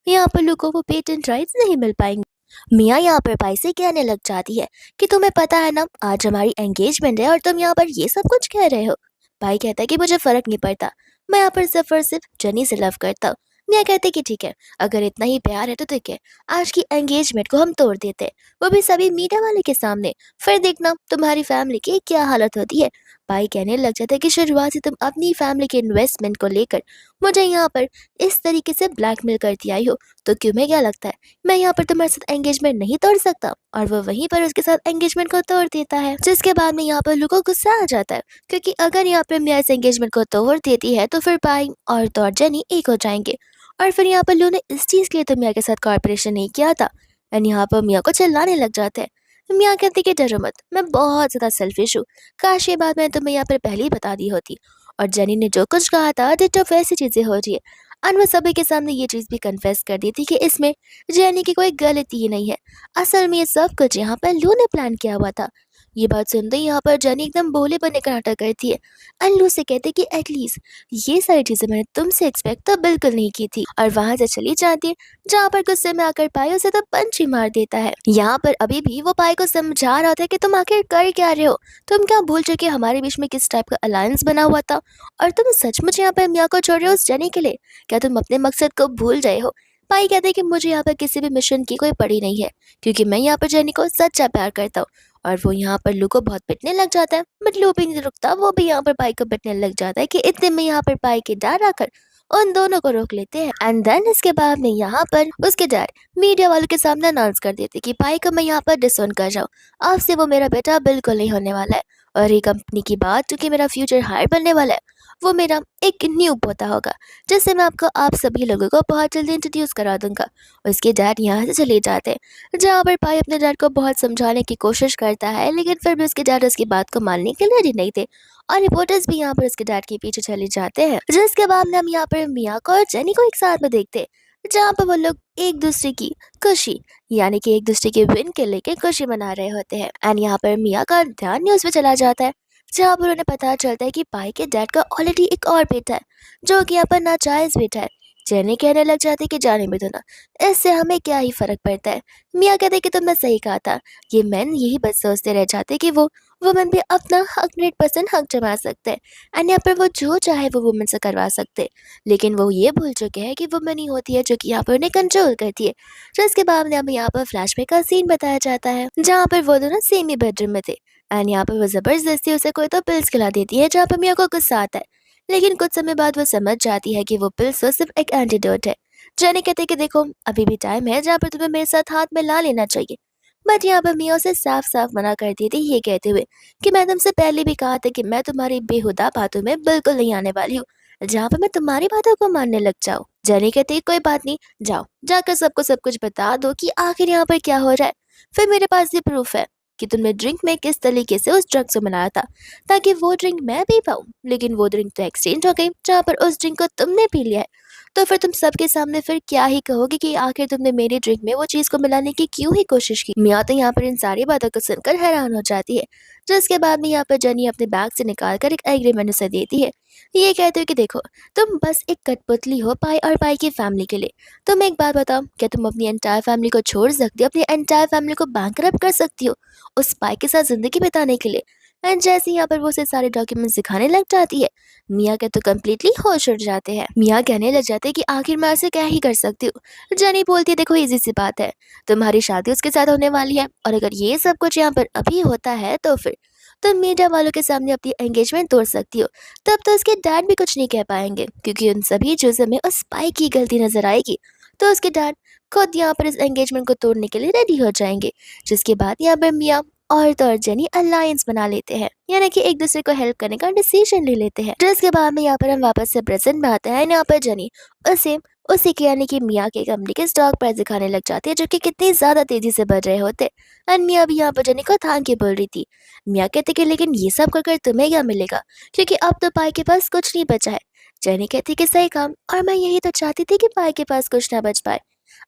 यहाँ पर लोगों को पेटेंट राइट्स नहीं मिल पाएंगे। मिया यहाँ पर पाई से कहने लग जाती है कि तुम्हें पता है ना, आज हमारी एंगेजमेंट है और तुम यहाँ पर ये सब कुछ कह रहे हो। पाई कहता है कि मुझे फर्क नहीं पड़ता, मैं यहाँ पर सिर्फ और सिर्फ जनी से लव करता हूँ। मिया कहते कि ठीक है, अगर इतना ही प्यार है तो ठीक है, आज की एंगेजमेंट को हम तोड़ देते हैं, वो भी सभी मीडिया वाले के सामने। फिर देखना तुम्हारी फैमिली की क्या हालत होती है। पाई कहने लग जाता है कि शुरुआत से तुम अपनी फैमिली के इन्वेस्टमेंट को लेकर मुझे यहाँ पर इस तरीके से ब्लैकमेल करती आई हो, तो तुम्हें क्या लगता है मैं यहाँ पर तुम्हारे साथ एंगेजमेंट नहीं तोड़ सकता। और वो वहीं पर उसके साथ एंगेजमेंट को तोड़ देता है। जिसके बाद में यहाँ पर लू को गुस्सा आ जाता है, क्योंकि अगर यहाँ पर मिया इस एंगेजमेंट को तोड़ देती है तो फिर पाई और तो और जेनी एक हो जाएंगे, और फिर यहाँ पर लू ने इस चीज़ के लिए तो मिया के साथ कॉर्पोरेशन नहीं किया था। एंड यहाँ पर मिया को चिल्लाने लग जाते हैं। मिया कहते कि डरो मत, मैं बहुत ज़्यादा सेल्फिश हूँ, काश ये बात मैंने तुम्हें यहाँ पर पहले ही बता दी होती। और जेनी ने जो कुछ कहा था डिटो वैसी चीज़ें हो रही है। और वो सभी के सामने ये चीज़ भी कन्फेस कर दी थी कि इसमें जेनी की कोई गलती ही नहीं है। असल में ये सब कुछ यहाँ पर लू ने प्लान किया हुआ था। ये बात सुनते ही यहाँ पर जेनी एकदम भोले बनने का नाटक करती है, और लू से कहते कि एटलीस्ट ये सारी चीज़ें मैंने तुमसे एक्सपेक्ट तो बिल्कुल नहीं की थी, और वहां से चली जाती है, जहाँ पर गुस्से में आकर पाई उसे तो पंच ही मार देता है। यहाँ पर अभी भी वो पाई को समझा रहा था कि तुम आखिर कर क्या रहे हो, तुम क्या भूल चुके हमारे बीच में किस टाइप का अलायंस बना हुआ था, और तुम सचमुच यहाँ पर मिया को छोड़ रहे हो उस जेनी के लिए, क्या तुम अपने मकसद को भूल गए हो। पाई कहते हैं कि मुझे यहाँ पर किसी भी मिशन की कोई पड़ी नहीं है, क्योंकि मैं यहाँ पर जेनी को सच्चा प्यार करता हूँ। और वो यहाँ पर लू को बहुत पिटने लग जाता है, बट लू भी नहीं रुकता, वो भी यहाँ पर पाई को पिटने लग जाता है कि इतने में यहाँ पर पाई के डैड आकर उन दोनों को रोक लेते हैं। एंड देन इसके बाद में यहाँ पर उसके डैड मीडिया वालों के सामने अनाउंस कर देते कि पाई को मैं यहाँ पर डिसोन कर रहा हूँ, आपसे वो मेरा बेटा बिल्कुल नहीं होने वाला है, और ये कंपनी की बात चूंकि मेरा फ्यूचर हायर बनने वाला है, वो मेरा एक न्यू पोता होगा, जिससे मैं आपको आप सभी लोगों को बहुत जल्दी इंट्रोड्यूस करा दूंगा। उसके डैड यहाँ से चले जाते हैं, जहाँ पर पाई अपने डैड को बहुत समझाने की कोशिश करता है, लेकिन फिर भी उसके डैड उसकी बात को मानने के लिए रेडी नहीं थे, और रिपोर्टर्स भी यहाँ पर उसके डैड के पीछे चले जाते हैं। जिसके बाद में हम यहाँ पर मिया को और जेनी को एक साथ में देखते हैं, जहाँ पर वो लोग एक दूसरे की खुशी यानी कि एक दूसरे के विन के लेके खुशी मना रहे होते हैं। एंड यहाँ पर मिया का ध्यान न्यूज पे चला जाता है, जहाँ पर उन्हें पता चलता है कि पाई के डैड का ऑलरेडी एक और बेटा है, जो कि यहाँ पर नाजायज बेटा है। जेनी कहने लग जाती है कि जाने में दो ना, इससे हमें क्या ही फर्क पड़ता है। मिया कहते कि तुमने सही कहा था, ये मैन यही बस सोचते रह जाते कि वो वुमेन भी अपना 100% हक जमा सकते हैं, एंड यहाँ पर वो जो चाहे वो वुमेन से करवा सकते हैं, लेकिन वो ये भूल चुके हैं कि वुमेन ही होती है जो कि यहाँ पर उन्हें कंट्रोल करती है। जिसके बाद में हमें यहाँ पर फ्लैशबैक का सीन बताया जाता है, जहाँ पर वो दोनों सेम ही बेडरूम में थे, एंड यहाँ पर वो जबरदस्ती उसे कोई तो पिल्स खिला देती है, जहाँ पर मिया को गुस्सा आता है। लेकिन कुछ समय बाद वो समझ जाती है कि वो पिल्स वो सिर्फ एक एंटीडोट है। जेनी कहती है कि देखो, अभी भी टाइम है जहाँ पर तुम्हें मेरे साथ हाथ में ला लेना चाहिए। बट यहाँ पर मिया उसे साफ साफ मना कर दी थी, ये कहते हुए कि मैं तुमसे पहले भी कहा था कि मैं तुम्हारी बेहुदा बातों में बिल्कुल नहीं आने वाली हूँ, जहाँ पर मैं तुम्हारी बातों को मानने लग जाऊँ। जेनी कहती है कोई बात नहीं, जाओ जाकर सबको सब कुछ बता दो कि आखिर यहाँ पर क्या हो रहा है। फिर मेरे पास भी प्रूफ है कि तुमने ड्रिंक में किस तरीके से उस ड्रग को मिलाया था ताकि वो ड्रिंक मैं पी पाऊँ। लेकिन वो ड्रिंक तो एक्सचेंज हो गई, जहाँ पर उस ड्रिंक को तुमने पी लिया है। तो फिर तुम सबके सामने फिर क्या ही कहोगे कि आखिर तुमने मेरी ड्रिंक में वो चीज को मिलाने की क्यों ही कोशिश की। मिया तो यहाँ पर इन सारी बातों को सुनकर हैरान हो जाती है, जिसके बाद में यहाँ पर जेनी अपने बैग से निकाल कर एक एग्रीमेंट उसे देती है। ये कहते हो कि देखो, तुम बस एक कठपुतली हो पाई और पाई की फैमिली के लिए। तुम एक बात बताओ, क्या तुम अपनी एंटायर फैमिली को छोड़ सकती हो, अपनी एंटायर फैमिली को बैंकरप्ट कर सकती हो उस पाई के साथ जिंदगी बिताने के लिए? एंड जैसे ही यहाँ पर वो उसे सारे डॉक्यूमेंट्स दिखाने लग जाती है, मिया के तो कम्प्लीटली होश उड़ जाते हैं। मिया कहने लग जाते हैं कि आखिर मैं ऐसे क्या ही कर सकती हूँ। जेनी बोलती है देखो, इजी सी बात है, तुम्हारी शादी उसके साथ होने वाली है, और अगर ये सब कुछ यहाँ पर अभी होता है तो फिर तुम मीडिया वालों के सामने अपनी एंगेजमेंट तोड़ सकती हो। तब तो उसके डैड भी कुछ नहीं कह पाएंगे, क्योंकि उन सभी चीजों में उस स्पाई की गलती नजर आएगी। तो उसके डैड खुद यहाँ पर इस एंगेजमेंट को तोड़ने के लिए रेडी हो जाएंगे, जिसके बाद यहाँ पर मिया और तो और जेनी अलायंस बना लेते हैं, यानी कि एक दूसरे को हेल्प करने का डिसीजन ले लेते हैं। जिसके बाद में यहाँ पर हम वापस से प्रेजेंट में आते हैं। यहाँ पर जेनी उसे उसी के यानी कि मिया के कंपनी के स्टॉक प्राइस दिखाने लग जाती है, जो कि कितनी ज्यादा तेजी से बढ़ रहे होते। एंड मिया भी यहाँ पर जेनी को थैंक यू बोल रही थी। मिया कहते कि लेकिन ये सब कर तुम्हें क्या मिलेगा, क्योंकि अब तो पाई के पास कुछ नहीं बचा है। जेनी कहती कि सही काम, और मैं यही तो चाहती थी कि पाई के पास कुछ ना बच पाए।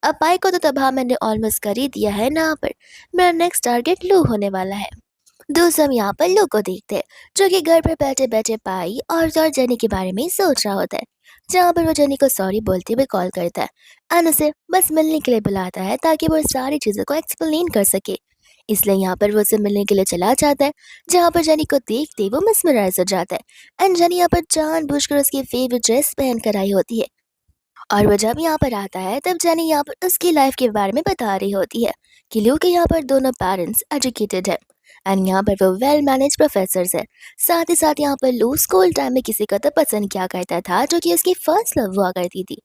अब पाई को तो तबाह मैंने ऑलमोस्ट कर ही दिया है ना। पर मेरा नेक्स्ट टारगेट लू होने वाला है। दोस्त हम यहाँ पर लू को देखते हैं, जो कि घर पर बैठे बैठे पाई और जेनी के बारे में ही सोच रहा होता है। जहाँ पर वो जेनी को सॉरी बोलते हुए कॉल करता है एंड उसे बस मिलने के लिए बुलाता है, ताकि वो सारी चीजों को एक्सप्लेन कर सके। इसलिए यहाँ पर वो उसे मिलने के लिए चला जाता है, जहाँ पर जेनी को देखते ही वो mesmerize हो जाता है। एंड जेनी यहाँ पर जानबूझकर उसकी फेवरेट ड्रेस पहन कर आई होती है, और वो जब यहाँ पर आता है तब जेनी यहाँ पर उसकी लाइफ के बारे में बता रही होती है कि लू के यहाँ पर दोनों पेरेंट्स एजुकेटेड है एंड यहाँ पर वो वेल मैनेज प्रोफेसर है। साथ ही साथ यहाँ पर लू स्कूल टाइम में किसी को तो पसंद किया करता था, जो कि उसकी फर्स्ट लव हुआ करती थी।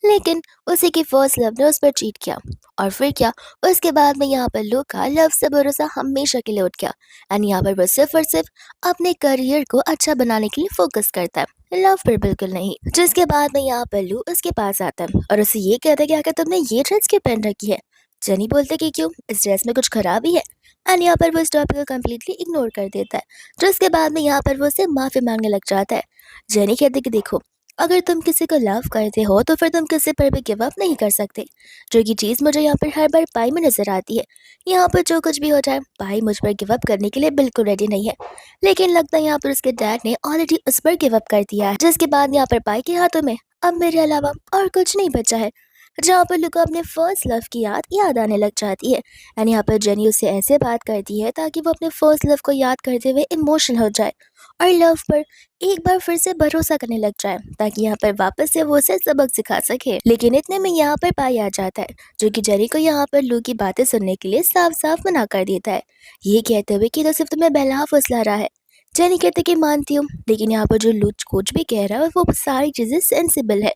लेकिन उसी की फर्स्ट लव ने उस पर चीट किया, और फिर क्या, उसके बाद में यहाँ पर लू का लव से भरोसा हमेशा के लिए उठ गया। एंड यहाँ पर वो सिर्फ और सिर्फ अपने करियर को अच्छा बनाने के लिए फोकस करता है, लव पर बिल्कुल नहीं। जिसके बाद में यहाँ पर लू उसके पास आता है और उसे ये कहता है कि आखिर तुमने ये ड्रेस क्यों पहन रखी है। जेनी बोलते कि क्यों, इस ड्रेस में कुछ खराबी है। एंड यहाँ पर वो इस टॉपिक को कम्प्लीटली इग्नोर कर देता है। जिसके बाद में यहाँ पर वो उसे माफी मांगने लग जाता है। जेनी कहती कि देखो, अगर तुम किसी को लव करते हो तो फिर तुम किसी पर भी गिव अप नहीं कर सकते, जो कि चीज़ मुझे यहाँ पर हर बार पाई में नजर आती है। यहाँ पर जो कुछ भी हो जाए, पाई मुझ पर गिव अप करने के लिए बिल्कुल रेडी नहीं है। लेकिन लगता है यहाँ पर उसके डैड ने ऑलरेडी उस पर गिव अप कर दिया है। जिसके बाद यहाँ पर पाई के हाथों में अब मेरे अलावा और कुछ नहीं बचा है, जहाँ पर लू को अपने फर्स्ट लव की याद आने लग जाती है। एंड यहाँ पर जेनी उससे ऐसे बात करती है ताकि वो अपने फर्स्ट लव को याद करते हुए इमोशनल हो जाए और लव पर एक बार फिर से भरोसा करने लग जाए, ताकि यहाँ पर वापस से वो उसे सबक सिखा सके। लेकिन इतने में यहाँ पर पाई आ जाता है, जो कि जेनी को यहाँ पर लू की बातें सुनने के लिए साफ साफ मना कर देता है, ये कहते हुए कि तो सिर्फ तुम्हें बहला फुसला रहा है। जेनी कहते कि मानती हूँ, लेकिन यहाँ पर जो लू कुछ भी कह रहा है वो सारी चीजें सेंसिबल है।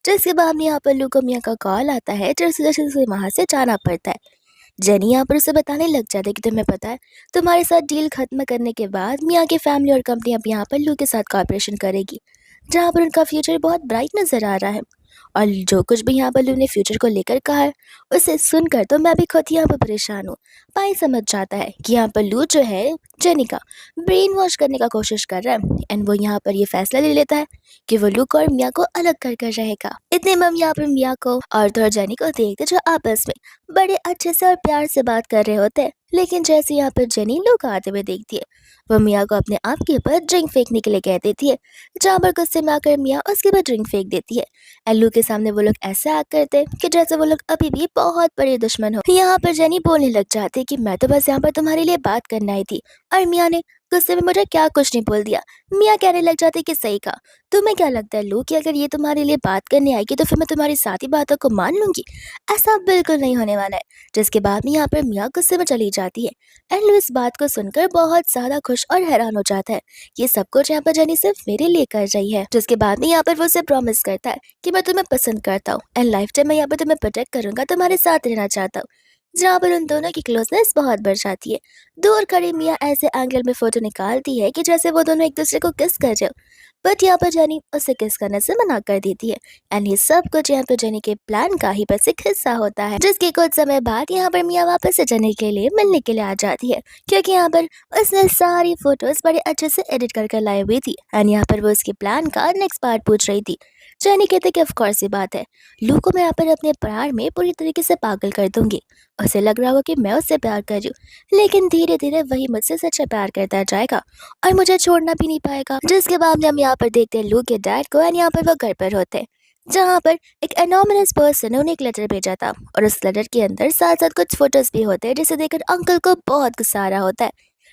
जिसके बाद में यहाँ पर लू को मियाँ का कॉल आता है, जैसे जैसे उसे वहाँ से जाना पड़ता है। जेनी यहाँ पर उसे बताने लग जाता है कि तुम्हें पता है, तुम्हारे साथ डील खत्म करने के बाद मियाँ की फैमिली और कंपनी अब यहाँ पर लू के साथ कॉर्पोरेशन करेगी, जहाँ पर उनका फ्यूचर बहुत ब्राइट नजर आ रहा है। और जो कुछ भी यहाँ पर लू ने फ्यूचर को लेकर कहा है, उसे सुनकर तो मैं भी खुद ही यहाँ पर परेशान हूँ। पाई समझ जाता है कि यहाँ पर लू जो है जेनी का ब्रेन वॉश करने का कोशिश कर रहा है, एंड वो यहाँ पर ये फैसला ले लेता है कि वो लू को और मिया को अलग कर कर रहेगा। इतने में हम यहाँ पर मिया को और तो और जेनी को देखते जो आपस में बड़े अच्छे से और प्यार से बात कर रहे होते हैं। लेकिन जैसे यहाँ पर जेनी लू को आते हुए देखती है, वो मिया को अपने आप के ऊपर ड्रिंक फेंकने के लिए कह देती है, जहाँ पर गुस्से में आकर मिया उसके ऊपर ड्रिंक फेंक देती है। एल्लू के सामने वो लोग ऐसा एक्ट करते हैं कि जैसे वो लोग अभी भी बहुत बड़े दुश्मन हो। यहाँ पर जेनी बोलने लग जाती है कि मैं तो बस यहाँ पर तुम्हारे लिए बात करने आई थी, और मिया ने गुस्से में मुझे क्या कुछ नहीं बोल दिया। मिया कहने लग जाते कि सही कहा। तुम्हें क्या लगता है लू कि अगर ये तुम्हारे लिए बात करने आएगी तो फिर मैं तुम्हारी सारी बातों को मान लूंगी? ऐसा बिल्कुल नहीं होने वाला है। जिसके बाद में यहाँ पर मिया गुस्से में चली जाती है। एंड लू इस बात को सुनकर बहुत ज्यादा खुश और हैरान हो जाता है। ये सब कुछ यहाँ पर जेनी सिर्फ मेरे लिए कर रही है। जिसके बाद में यहाँ पर वो उसे प्रॉमिस करता है कि मैं तुम्हें पसंद करता हूँ एंड लाइफ टाइम मैं यहाँ पर तुम्हें प्रोटेक्ट करूंगा, तुम्हारे साथ रहना चाहता हूँ। जहाँ पर उन दोनों की क्लोजनेस बहुत बढ़ जाती है। दूर खड़ी मिया ऐसे एंगल में फोटो निकालती है कि जैसे वो दोनों एक दूसरे को किस कर रहे हो। बट यहाँ पर जेनी उसे किस करने से मना कर देती है। एंड ये सब कुछ यहाँ पर जेनी के प्लान का ही बस एक हिस्सा होता है। जिसके कुछ समय बाद यहाँ पर मिया वापस से जेनी के लिए मिलने के लिए आ जाती है, क्योंकि यहाँ पर उसने सारी फोटोज बड़े अच्छे से एडिट कर लाई हुई थी। एंड यहाँ पर वो उसके प्लान का नेक्स्ट पार्ट पूछ रही थी। जेनी कहते कि ऑफ कोर्स ये बात है, लू को मैं यहाँ पर अपने प्यार में पूरी तरीके से पागल कर दूंगी। उसे लग रहा होगा कि मैं उससे प्यार कर रही हूँ, लेकिन धीरे धीरे वही मुझसे सच्चा प्यार करता जाएगा और मुझे छोड़ना भी नहीं पाएगा। जिसके बाद में हम यहाँ पर देखते हैं लू के डैड को एंड यहाँ पर वो घर पर होते हैं, जहाँ पर एक एनोनिमस पर्सन ने उन्हें एक लेटर भेजा था और उस लेटर के अंदर साथ साथ कुछ फोटोज भी होते हैं, जिसे देखकर अंकल को बहुत गुस्सा आ रहा होता है।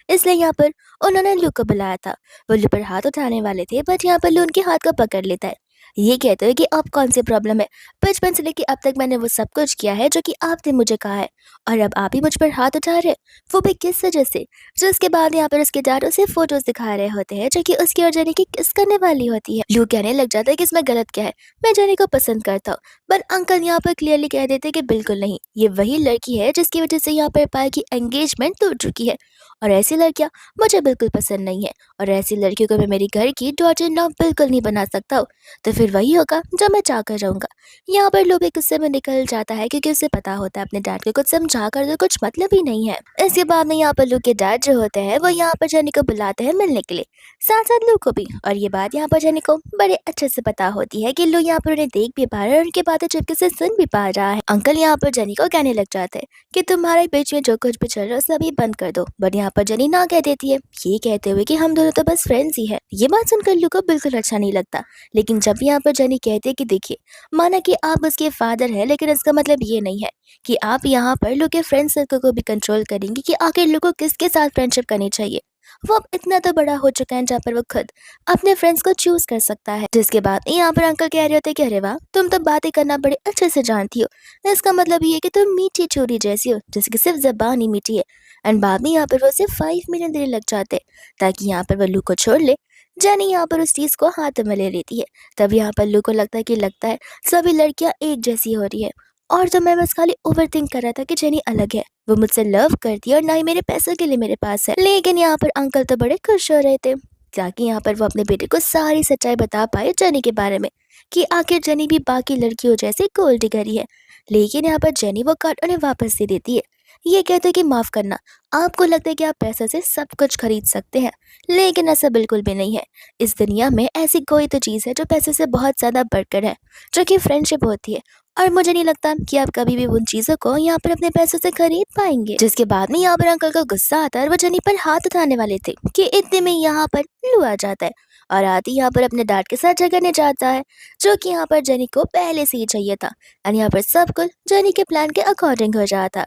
इसलिए यहाँ पर उन्होंने लू को बुलाया था। वो लू पर हाथ उठाने वाले थे, बट यहाँ पर लू उनके हाथ को पकड़ लेता है। ये कहते हैं कि अब कौन सी प्रॉब्लम है, बचपन से लेके अब तक मैंने वो सब कुछ किया है जो कि आपने मुझे कहा है, और अब आप ही मुझ पर हाथ उठा रहे हैं, वो भी किस वजह से? जिसके बाद यहाँ पर उसके डैड उसे फोटोज दिखा रहे होते हैं जो कि उसकी और जेनी की किस करने वाली होती है। लू कहने लग जाता है कि इसमें गलत क्या है, मैं जेनी को पसंद करता हूँ। पर अंकल यहाँ पर क्लियरली कह देते हैं कि बिल्कुल नहीं, ये वही लड़की है जिसकी वजह से यहाँ पर पाए की एंगेजमेंट टूट चुकी है, और ऐसी लड़कियां मुझे बिल्कुल पसंद नहीं है, और ऐसी लड़कियों को मैं मेरी घर की डॉटर इन लॉ बिल्कुल नहीं बना सकता हूँ। तो फिर वही होगा जो मैं चाह कर रहूंगा। यहाँ पर लू भी गुस्से में निकल जाता है, क्योंकि उसे पता होता है अपने डैड को कुछ समझा कर तो कुछ मतलब ही नहीं है। इसके बाद में यहाँ पर लू के डैड जो होते हैं वो यहाँ पर जेनी को बुलाते हैं मिलने के लिए, साथ साथ लू को भी। और ये बात यहाँ पर जेनी को बड़े अच्छे से पता होती है कि लू यहाँ पर उन्हें देख भी पा रहा है और उनकी बातें चुपके से सुन भी पा रहा है। अंकल यहाँ पर जेनी को कहने लग जाते हैं कि तुम्हारे बीच में जो कुछ भी चल रहा है सभी बंद कर दो, बट यहाँ पर जेनी ना कह देती है, ये कहते हुए कि हम दोनों तो बस फ्रेंड्स ही है। ये बात सुनकर लू को बिल्कुल अच्छा नहीं लगता। लेकिन जब यहाँ पर जेनी कहते हैं कि देखिए, माना कि आप उसके फादर हैं, लेकिन इसका मतलब ये नहीं है कि आप यहाँ पर लू के फ्रेंड सर्कल को भी कंट्रोल करेंगे कि आखिर लू को किसके साथ फ्रेंडशिप करनी चाहिए। वो अब इतना तो बड़ा हो चुका है जहाँ पर वो खुद अपने फ्रेंड्स को चूज कर सकता है। जिसके बाद यहाँ पर अंकल कह रहे होते कि अरे वाह, तुम तो बातें करना बड़े अच्छे से जानती हो। इसका मतलब ये है कि तुम मीठी छुरी जैसी हो, जिसकी सिर्फ जबान ही मीठी है। एंड बाद में यहाँ पर वो सिर्फ 5 मिनट देर लग जाते हैं ताकि यहाँ पर वो लू को छोड़ ले। जानी यहाँ पर उस चीज को हाथ में ले लेती है। तब यहाँ पर लू को लगता है सभी लड़कियां एक जैसी हो रही है, और तो मैं बस खाली ओवर थिंक कर रहा था कि जेनी अलग है, वो मुझसे लव करती है और ना ही मेरे पैसों के लिए मेरे पास है। लेकिन यहाँ पर अंकल तो बड़े खुश हो रहे थे, ताकि यहाँ पर वो अपने बेटे को सारी सच्चाई बता पाए जेनी के बारे में, कि आखिर जेनी भी बाकी लड़कियों जैसे गोल्ड डिगर ही है। लेकिन यहाँ पर जेनी वो कार्ड उन्हें वापस दे देती है। ये कहते हैं कि माफ करना, आपको लगता है कि आप पैसे से सब कुछ खरीद सकते हैं, लेकिन ऐसा बिल्कुल भी नहीं है। इस दुनिया में ऐसी कोई तो चीज़ है जो पैसे से बहुत ज़्यादा बढ़कर है, जो कि फ्रेंडशिप होती है। और मुझे नहीं लगता कि आप कभी भी उन चीज़ों को यहाँ पर अपने पैसों से खरीद पाएंगे। जिसके बाद में यहाँ पर अंकल को गुस्सा आता है और वो जेनी पर हाथ उठाने वाले थे कि इतने में यहाँ पर लू आ जाता है और आती यहाँ पर अपने डैड के साथ झगड़ने जाता है, जो कि यहाँ पर जेनी को पहले से ही चाहिए था। और यहाँ पर सब कुछ जेनी के प्लान के अकॉर्डिंग हो जाता।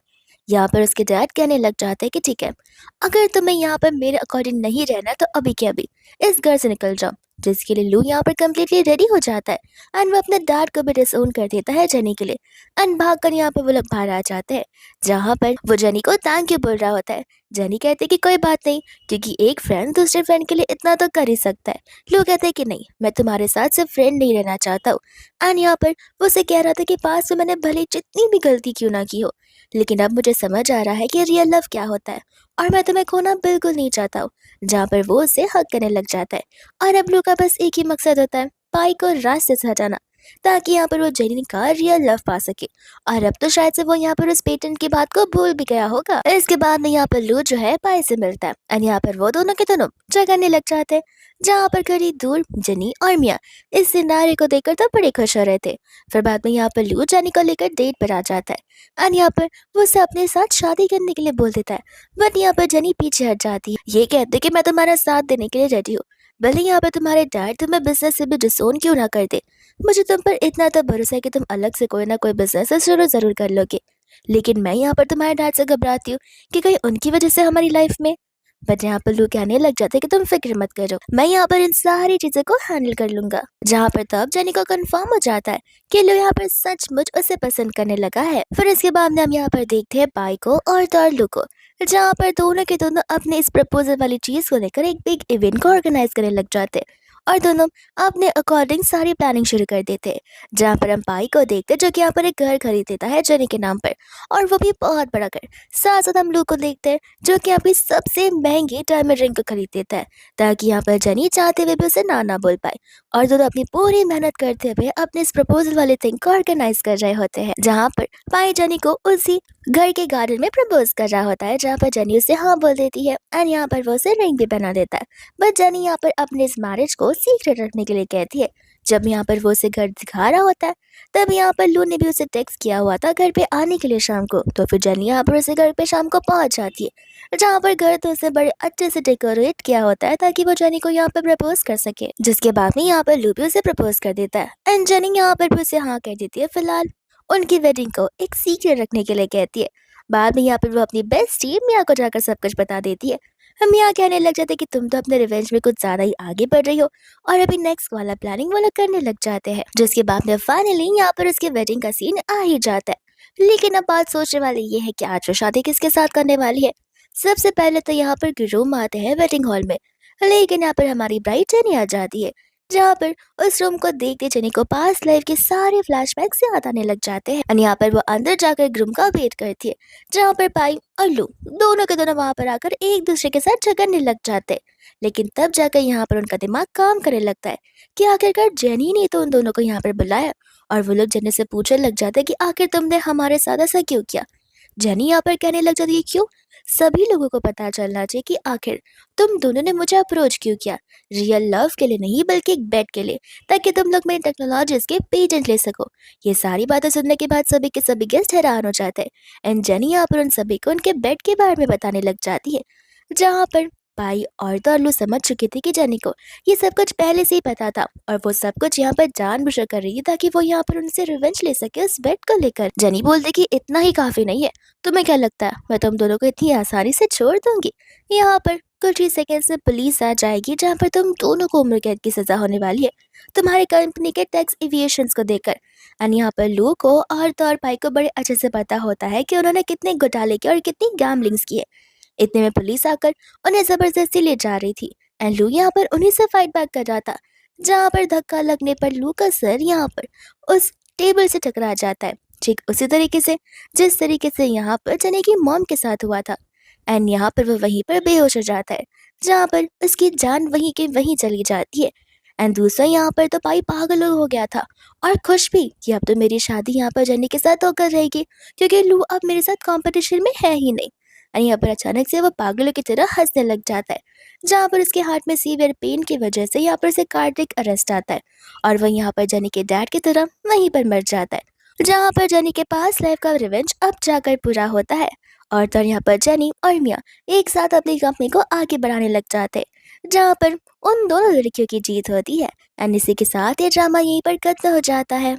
यहाँ पर उसके डैड कहने लग जाते हैं कि ठीक है, अगर तुम्हें यहाँ पर मेरे अकॉर्डिंग नहीं रहना तो अभी के अभी इस घर से निकल जाओ। जिसके लिए लू यहाँ पर कम्प्लीटली रेडी हो जाता है एंड वो अपने डैड को भी डिसओन कर देता है जेनी के लिए। एंड भागकर यहाँ पर वो लोग बाहर आ जाते हैं, जहाँ पर वो जेनी को थैंक यू बोल रहा होता है। जेनी कहते हैं कि कोई बात नहीं, क्योंकि एक फ्रेंड दूसरे फ्रेंड के लिए इतना तो कर ही सकता है। लू कहते हैं कि नहीं, मैं तुम्हारे साथ सिर्फ फ्रेंड नहीं रहना चाहता हूँ। एंड यहाँ पर वो उसे कह रहा था कि पास में मैंने भले जितनी भी गलती क्यों ना की हो, लेकिन अब मुझे समझ आ रहा है कि रियल लव क्या होता है, और मैं तुम्हें खोना बिल्कुल नहीं चाहता हूँ। जहाँ पर वो उसे हक करने लग जाता है, और अब लू का बस एक ही मकसद होता है, पाई को रास्ते से हटाना, ताकि यहाँ पर वो जेनी का रियल लव पा सके। और अब तो शायद से वो यहाँ पर उस पेटेंट की बात को भूल भी गया होगा। इसके बाद में यहाँ पर लू जो है पाई से मिलता है और यहाँ पर वो दोनों के दोनों झगड़ने लग जाते हैं, जहाँ पर खड़ी दूर जेनी और मिया इस सिनारे को देखकर तो बड़े खुश हो रहे थे। फिर बाद में यहाँ पर लू जेनी को लेकर डेट पर आ जाता है और यहाँ पर वो उसे अपने साथ शादी करने के लिए बोल देता है। बट यहाँ पर जेनी पीछे हट जाती है, ये कहते कि मैं तुम्हारा साथ देने के लिए रेडी हूँ, भले यहाँ पर तुम्हारे डैड तुम्हें बिजनेस से भी डिसोन क्यों ना कर दे। मुझे तुम पर इतना तो भरोसा है कि तुम अलग से कोई ना कोई बिजनेस शुरू जरूर कर लोगे। लेकिन मैं यहाँ पर तुम्हारे डैड से घबराती हूँ कि कहीं उनकी वजह से हमारी लाइफ में बट यहाँ पर लू कहने लग जाता है कि तुम फिक्र मत करो, मैं यहाँ पर इन सारी चीजों को हैंडल कर लूंगा। जहाँ पर तब जेनी को कंफर्म हो जाता है कि लू यहाँ पर सचमुच उसे पसंद करने लगा है। फिर इसके बाद में हम यहाँ पर देखते हैं बाई को और लू को, जहाँ पर दोनों के दोनों अपने इस प्रपोजल वाली चीज को लेकर एक बिग इवेंट को ऑर्गेनाइज करने लग जाते हैं और दोनों अपने अकॉर्डिंग सारी प्लानिंग शुरू कर देते हैं। जहाँ पर हम पाई को देखते हैं जो कि यहाँ पर एक घर खरीद देता है जेनी के नाम पर, और वो भी बहुत बड़ा घर। साथ साथ हम लू को देखते हैं जो कि यहाँ पे सबसे महंगी डायमंड रिंग को खरीद देता है ताकि यहाँ पर जेनी चाहते हुए भी उसे ना बोल पाए। और दोनों अपनी पूरी मेहनत करते हुए अपने इस प्रपोजल वाले थिंग को ऑर्गेनाइज कर रहे होते हैं, जहाँ पर पाई जेनी को उसी घर के गार्डन में प्रपोज कर रहा होता है, जहाँ पर जेनी उसे हाँ बोल देती है एंड यहाँ पर वो उसे रिंग भी पहना देता है। बट जेनी यहाँ पर अपने इस मैरिज को सीक्रेट रखने के लिए कहती है। जब यहाँ पर वो उसे घर दिखा रहा होता है तब यहाँ पर लू ने भी उसे टेक्स्ट किया हुआ था घर पे आने के लिए शाम को, तो फिर जेनी यहाँ पर उसे घर पे शाम को पहुंच जाती है, जहाँ पर घर तो उसे बड़े अच्छे से डेकोरेट किया होता है ताकि वो जेनी को यहाँ पर प्रपोज कर सके। जिसके बाद में यहाँ पर लू भी उसे प्रपोज कर देता है एंड जेनी यहाँ पर भी उसे हाँ कह देती है। फिलहाल उनकी वेडिंग को एक सीक्रेट रखने के लिए कहती है। बाद में यहाँ पर वो अपनी बेस्टी मिया को जाकर सब कुछ बता देती है। हम यहाँ कहने लग जाते हैं कि तुम तो अपने रिवेंज में कुछ ज्यादा ही आगे बढ़ रही हो, और अभी नेक्स्ट वाला प्लानिंग वो लोग करने लग जाते हैं। जिसके बाद में फाइनली यहाँ पर उसके वेडिंग का सीन आ ही जाता है। लेकिन अब बात सोचने वाली ये है कि आज वो शादी किसके साथ करने वाली है। सबसे पहले तो यहाँ पर ग्रूम आते हैं वेडिंग हॉल में, लेकिन यहाँ पर हमारी ब्राइड जेनी आ जाती है, जहाँ पर उस रूम को देखते जेनी को पास्ट लाइफ के सारे फ्लैशबैक्स याद आने लग जाते हैं। और यहाँ पर वो अंदर जाकर ग्रूम का वेट करती है, जहाँ पर पाई और लू दोनों के दोनों वहां पर आकर एक दूसरे के साथ झगड़ने लग जाते हैं। लेकिन तब जाकर यहाँ पर उनका दिमाग काम करने लगता है कि आखिरकार जेनी ने तो उन दोनों को यहाँ पर बुलाया, और वो लोग जेनी से पूछने लग जाते हैं कि आखिर तुमने हमारे साथ ऐसा क्यों किया। जेनी यहाँ पर कहने लग जाती है क्यों, सभी लोगों को पता चलना चाहिए कि आखिर तुम दोनों ने मुझे अप्रोच क्यों किया, रियल लव के लिए नहीं बल्कि एक बेट के लिए, ताकि तुम लोग मेरी टेक्नोलॉजीज के पेटेंट ले सको। ये सारी बातें सुनने के बाद सभी के सभी गेस्ट हैरान हो जाते हैं एंड जेनी यहाँ पर उन सभी को उनके बेट के बारे में बताने लग जाती है, जहाँ पर पाई और तो समझ चुकी थी कि जेनी को ये सब कुछ पहले से ही पता था, और वो सब कुछ यहाँ पर जानबूझकर कर रही है ताकि वो यहाँ पर उनसे रिवेंज ले सके उस बेट को लेकर। जेनी बोलती कि इतना ही काफी नहीं है, तुम्हें क्या लगता है मैं तुम दोनों को इतनी आसानी से छोड़ दूंगी। यहाँ पर कुछ ही सेकंड्स में पुलिस आ जाएगी, जहाँ पर तुम दोनों को उम्र कैद की सजा होने वाली है तुम्हारी कंपनी के टैक्स एविएशंस को देकर। एंड यहाँ पर लू को और तो और पाई को बड़े अच्छे से पता होता है कि उन्होंने कितने घोटाले किए और कितनी गैम्बलिंग्स की है। इतने में पुलिस आकर उन्हें जबरदस्ती ले जा रही थी एंड लू यहाँ पर उन्हीं से फाइट बैक कर रहा था, जहाँ पर धक्का लगने पर लू का सर यहाँ पर उस टेबल से टकरा जाता है, ठीक उसी तरीके से जिस तरीके से यहाँ पर जेनी की मॉम के साथ हुआ था। एंड यहाँ पर वो वहीं पर बेहोश हो जाता है, जहाँ पर उसकी जान वहीं के वहीं चली जाती है। एंड दूसरा यहाँ पर तो पाई पागल हो गया था और खुश भी कि अब तो मेरी शादी यहाँ पर जेनी के साथ होकर रहेगी, क्योंकि लू अब मेरे साथ कंपटीशन में है ही नहीं। और यहाँ पर अचानक से वो पागलों की तरह हंसने लग जाता है, जहाँ पर उसके हार्ट में सीवियर पेन की वजह से यहाँ पर उसे कार्डियक अरेस्ट आता है, और वह यहाँ पर जेनी के डैड की तरह वहीं पर मर जाता है। जहाँ पर जेनी के पास लाइफ का रिवेंज अब जाकर पूरा होता है, और तो यहाँ पर जेनी और मिया एक साथ अपनी कंपनी को आगे बढ़ाने लग जाते हैं, जहाँ पर उन दोनों लड़कियों की जीत होती है। एंड इसी के साथ ये ड्रामा यहीं पर खत्म हो जाता है।